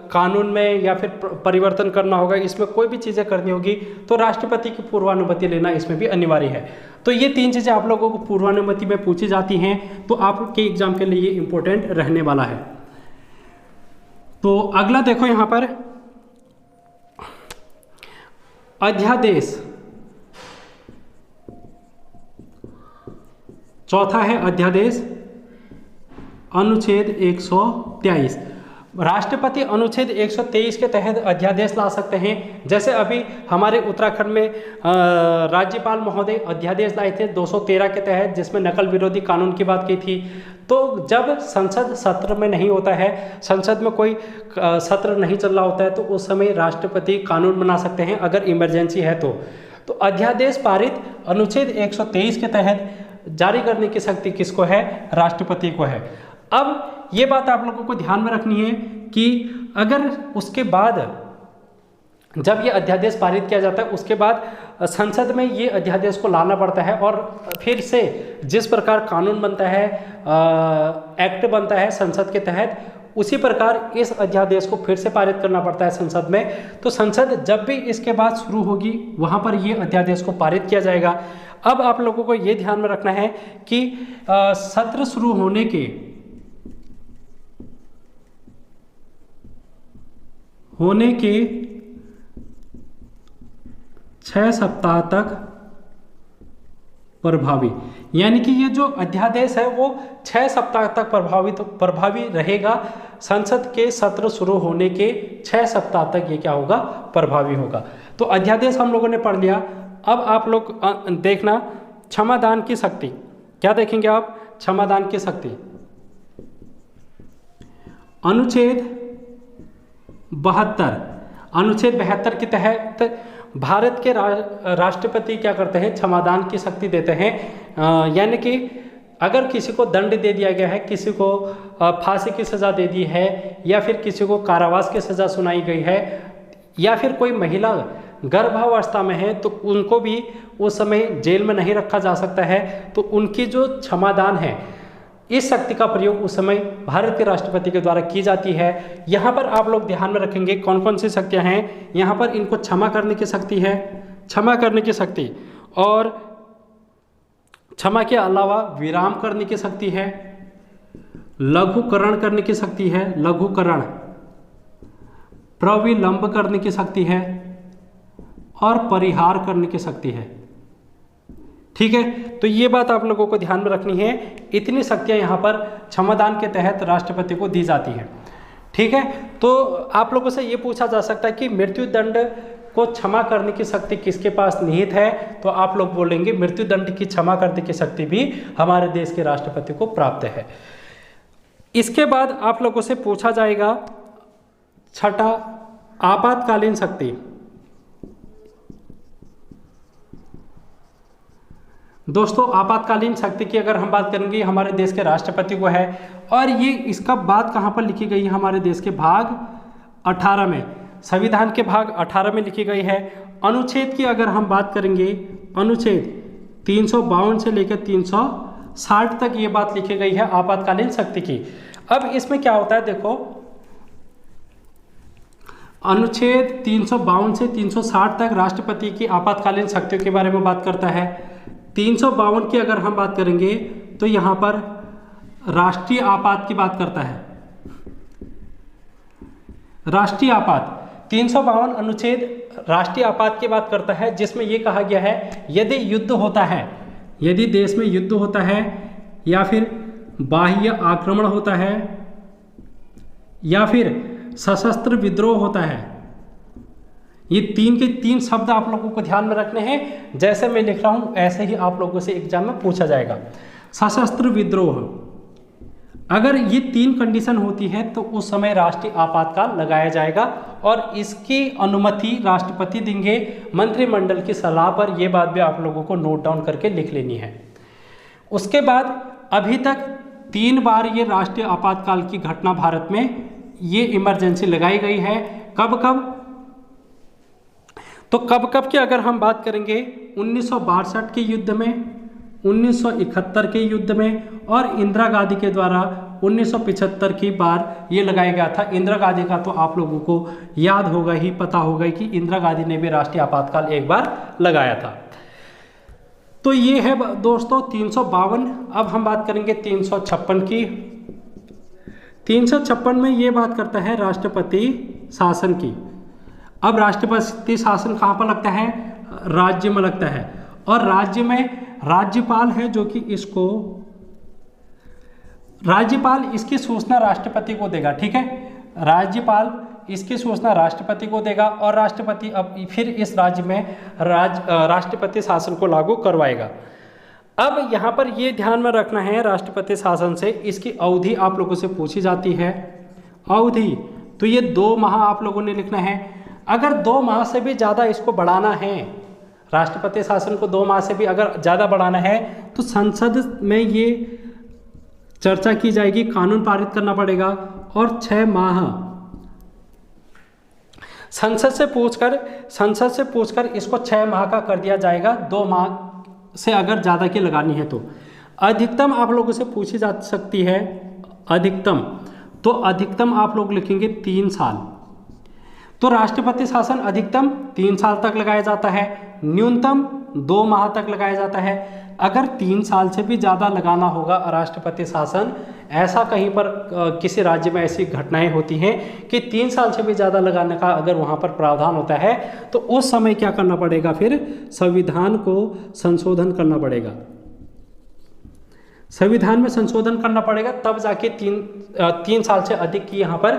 S1: कानून में या फिर परिवर्तन करना होगा, इसमें कोई भी चीज़ें करनी होगी तो राष्ट्रपति की पूर्वानुमति लेना इसमें भी अनिवार्य है। तो ये तीन चीज़ें आप लोगों को पूर्वानुमति में पूछी जाती हैं, तो आपके एग्जाम के लिए ये इम्पोर्टेंट रहने वाला है। तो अगला देखो यहाँ पर अध्यादेश, चौथा है अध्यादेश अनुच्छेद 123। राष्ट्रपति अनुच्छेद 123 के तहत अध्यादेश ला सकते हैं। जैसे अभी हमारे उत्तराखंड में राज्यपाल महोदय अध्यादेश लाए थे 213 के तहत, जिसमें नकल विरोधी कानून की बात की थी। तो जब संसद सत्र में नहीं होता है, संसद में कोई सत्र नहीं चल रहा होता है, तो उस समय राष्ट्रपति कानून बना सकते हैं अगर इमरजेंसी है तो अध्यादेश पारित अनुच्छेद 123 के तहत जारी करने की शक्ति किसको है? राष्ट्रपति को है। अब ये बात आप लोगों को ध्यान में रखनी है कि अगर उसके बाद जब ये अध्यादेश पारित किया जाता है, उसके बाद संसद में ये अध्यादेश को लाना पड़ता है और फिर से जिस प्रकार कानून बनता है, एक्ट बनता है संसद के तहत, उसी प्रकार इस अध्यादेश को फिर से पारित करना पड़ता है संसद में। तो संसद जब भी इसके बाद शुरू होगी वहाँ पर ये अध्यादेश को पारित किया जाएगा। अब आप लोगों को ये ध्यान में रखना है कि सत्र शुरू होने के 6 सप्ताह तक प्रभावी, यानी कि ये जो अध्यादेश है वो 6 सप्ताह तक प्रभावी रहेगा। संसद के सत्र शुरू होने के 6 सप्ताह तक ये क्या होगा? प्रभावी होगा। तो अध्यादेश हम लोगों ने पढ़ लिया। अब आप लोग देखना क्षमादान की शक्ति। क्या देखेंगे आप? क्षमादान की शक्ति अनुच्छेद 72 के तहत भारत के राष्ट्रपति क्या करते हैं? क्षमादान की शक्ति देते हैं। यानी कि अगर किसी को दंड दे दिया गया है, किसी को फांसी की सज़ा दे दी है, या फिर किसी को कारावास की सज़ा सुनाई गई है, या फिर कोई महिला गर्भावस्था में है, तो उनको भी उस समय जेल में नहीं रखा जा सकता है। तो उनकी जो क्षमादान है, इस शक्ति का प्रयोग उस समय भारत के राष्ट्रपति के द्वारा की जाती है। यहाँ पर आप लोग ध्यान में रखेंगे कौन कौन सी शक्तियाँ हैं। यहाँ पर इनको क्षमा करने की शक्ति है, क्षमा करने की शक्ति, और क्षमा के अलावा विराम करने की शक्ति है, लघुकरण करने की शक्ति है, लघुकरण, प्रविलंब करने की शक्ति है, और परिहार करने की शक्ति है। ठीक है, तो ये बात आप लोगों को ध्यान में रखनी है। इतनी शक्तियां यहाँ पर क्षमादान के तहत राष्ट्रपति को दी जाती हैं। ठीक है, तो आप लोगों से ये पूछा जा सकता है कि मृत्यु दंड को क्षमा करने की शक्ति किसके पास निहित है? तो आप लोग बोलेंगे मृत्यु दंड की क्षमा करने की शक्ति भी हमारे देश के राष्ट्रपति को प्राप्त है। इसके बाद आप लोगों से पूछा जाएगा छठा, आपातकालीन शक्ति। दोस्तों, आपातकालीन शक्ति की अगर हम बात करेंगे, हमारे देश के राष्ट्रपति को है, और ये इसका बात कहाँ पर लिखी गई है? हमारे देश के भाग 18 में, संविधान के भाग 18 में लिखी गई है। अनुच्छेद की अगर हम बात करेंगे, अनुच्छेद 352 से लेकर 360 तक ये बात लिखी गई है आपातकालीन शक्ति की। अब इसमें क्या होता है, देखो, अनुच्छेद 352 से 360 तक राष्ट्रपति की आपातकालीन शक्तियों के बारे में बात करता है। 352 की अगर हम बात करेंगे तो यहाँ पर राष्ट्रीय आपात की बात करता है। राष्ट्रीय आपात 352 अनुच्छेद राष्ट्रीय आपात की बात करता है, जिसमें ये कहा गया है यदि युद्ध होता है, यदि देश में युद्ध होता है, या फिर बाह्य आक्रमण होता है, या फिर सशस्त्र विद्रोह होता है। ये 3 के 3 शब्द आप लोगों को ध्यान में रखने हैं। जैसे मैं लिख रहा हूँ ऐसे ही आप लोगों से एग्जाम में पूछा जाएगा। सशस्त्र विद्रोह, अगर ये 3 कंडीशन होती है तो उस समय राष्ट्रीय आपातकाल लगाया जाएगा, और इसकी अनुमति राष्ट्रपति देंगे मंत्रिमंडल की सलाह पर। यह बात भी आप लोगों को नोट डाउन करके लिख लेनी है। उसके बाद अभी तक 3 बार ये राष्ट्रीय आपातकाल की घटना भारत में ये इमरजेंसी लगाई गई है। कब कब? तो कब कब की अगर हम बात करेंगे, 1962 के युद्ध में, 1971 के युद्ध में, और इंदिरा गांधी के द्वारा 1975 की बार ये लगाया गया था। इंदिरा गांधी का तो आप लोगों को याद होगा ही, पता होगा कि इंदिरा गांधी ने भी राष्ट्रीय आपातकाल एक बार लगाया था। तो ये है दोस्तों 352। अब हम बात करेंगे 356 की। 356 में ये बात करता है राष्ट्रपति शासन की। अब राष्ट्रपति शासन कहाँ पर लगता है? राज्य में लगता है, और राज्य में राज्यपाल है जो कि इसको, राज्यपाल इसकी सूचना राष्ट्रपति को देगा। ठीक है, राज्यपाल इसकी सूचना राष्ट्रपति को देगा और राष्ट्रपति अब फिर इस राज्य में राष्ट्रपति शासन को लागू करवाएगा। अब यहाँ पर ये ध्यान में रखना है, राष्ट्रपति शासन से इसकी अवधि आप लोगों से पूछी जाती है। अवधि तो ये 2 माह आप लोगों ने लिखना है। अगर 2 माह से भी ज़्यादा इसको बढ़ाना है, राष्ट्रपति शासन को 2 माह से भी अगर ज़्यादा बढ़ाना है तो संसद में ये चर्चा की जाएगी, कानून पारित करना पड़ेगा और 6 माह संसद से पूछकर इसको 6 माह का कर दिया जाएगा। 2 माह से अगर ज़्यादा की लगानी है तो अधिकतम आप लोगों से पूछी जा सकती है। अधिकतम तो अधिकतम आप लोग लिखेंगे 3 साल। तो राष्ट्रपति शासन अधिकतम 3 साल तक लगाया जाता है, न्यूनतम 2 माह तक लगाया जाता है। अगर 3 साल से भी ज़्यादा लगाना होगा राष्ट्रपति शासन, ऐसा कहीं पर किसी राज्य में ऐसी घटनाएं होती हैं कि 3 साल से भी ज़्यादा लगाने का अगर वहाँ पर प्रावधान होता है तो उस समय क्या करना पड़ेगा, फिर संविधान को संशोधन करना पड़ेगा। संविधान में संशोधन करना पड़ेगा, तब जाके 3 साल से अधिक की यहाँ पर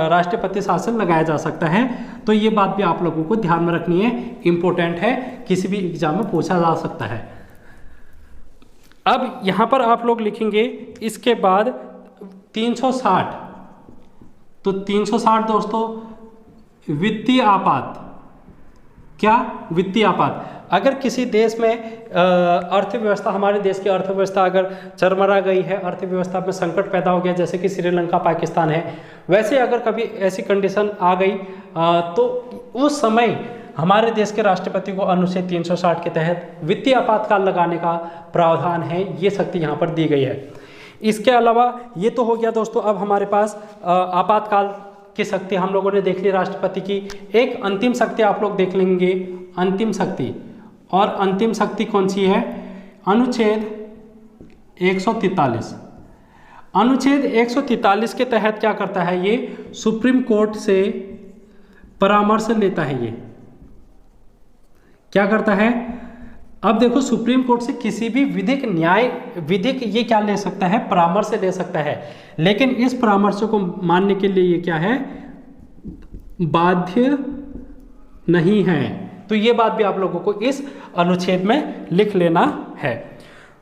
S1: राष्ट्रपति शासन लगाया जा सकता है। तो ये बात भी आप लोगों को ध्यान में रखनी है, इम्पोर्टेंट है, किसी भी एग्जाम में पूछा जा सकता है। अब यहाँ पर आप लोग लिखेंगे इसके बाद 360। तो 360 दोस्तों वित्तीय आपात। क्या? वित्तीय आपात। अगर किसी देश में अर्थव्यवस्था, हमारे देश की अर्थव्यवस्था अगर चरमरा गई है, अर्थव्यवस्था में संकट पैदा हो गया, जैसे कि श्रीलंका पाकिस्तान है, वैसे अगर कभी ऐसी कंडीशन आ गई तो उस समय हमारे देश के राष्ट्रपति को अनुच्छेद 360 के तहत वित्तीय आपातकाल लगाने का प्रावधान है, ये शक्ति यहाँ पर दी गई है। इसके अलावा ये तो हो गया दोस्तों, अब हमारे पास आपातकाल की शक्ति हम लोगों ने देख ली राष्ट्रपति की। एक अंतिम शक्ति आप लोग देख लेंगे, अंतिम शक्ति। और अंतिम शक्ति कौन सी है? अनुच्छेद 143। अनुच्छेद 143 के तहत क्या करता है ये? सुप्रीम कोर्ट से परामर्श लेता है। ये क्या करता है? अब देखो, सुप्रीम कोर्ट से किसी भी विधिक ये क्या ले सकता है? परामर्श ले सकता है। लेकिन इस परामर्श को मानने के लिए ये क्या है? बाध्य नहीं है। तो ये बात भी आप लोगों को इस अनुच्छेद में लिख लेना है।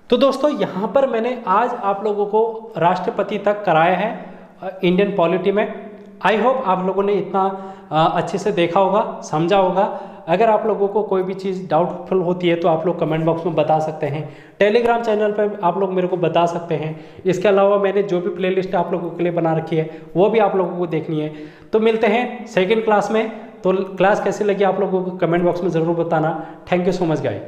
S1: तो दोस्तों, यहाँ पर मैंने आज आप लोगों को राष्ट्रपति तक कराया है इंडियन पॉलिटी में। आई होप आप लोगों ने इतना अच्छे से देखा होगा, समझा होगा। अगर आप लोगों को कोई भी चीज़ डाउटफुल होती है तो आप लोग कमेंट बॉक्स में बता सकते हैं। टेलीग्राम चैनल पर आप लोग मेरे को बता सकते हैं। इसके अलावा मैंने जो भी प्लेलिस्ट आप लोगों के लिए बना रखी है वो भी आप लोगों को देखनी है। तो मिलते हैं सेकेंड क्लास में। तो क्लास कैसी लगी आप लोगों को कमेंट बॉक्स में ज़रूर बताना। Thank you so much guys.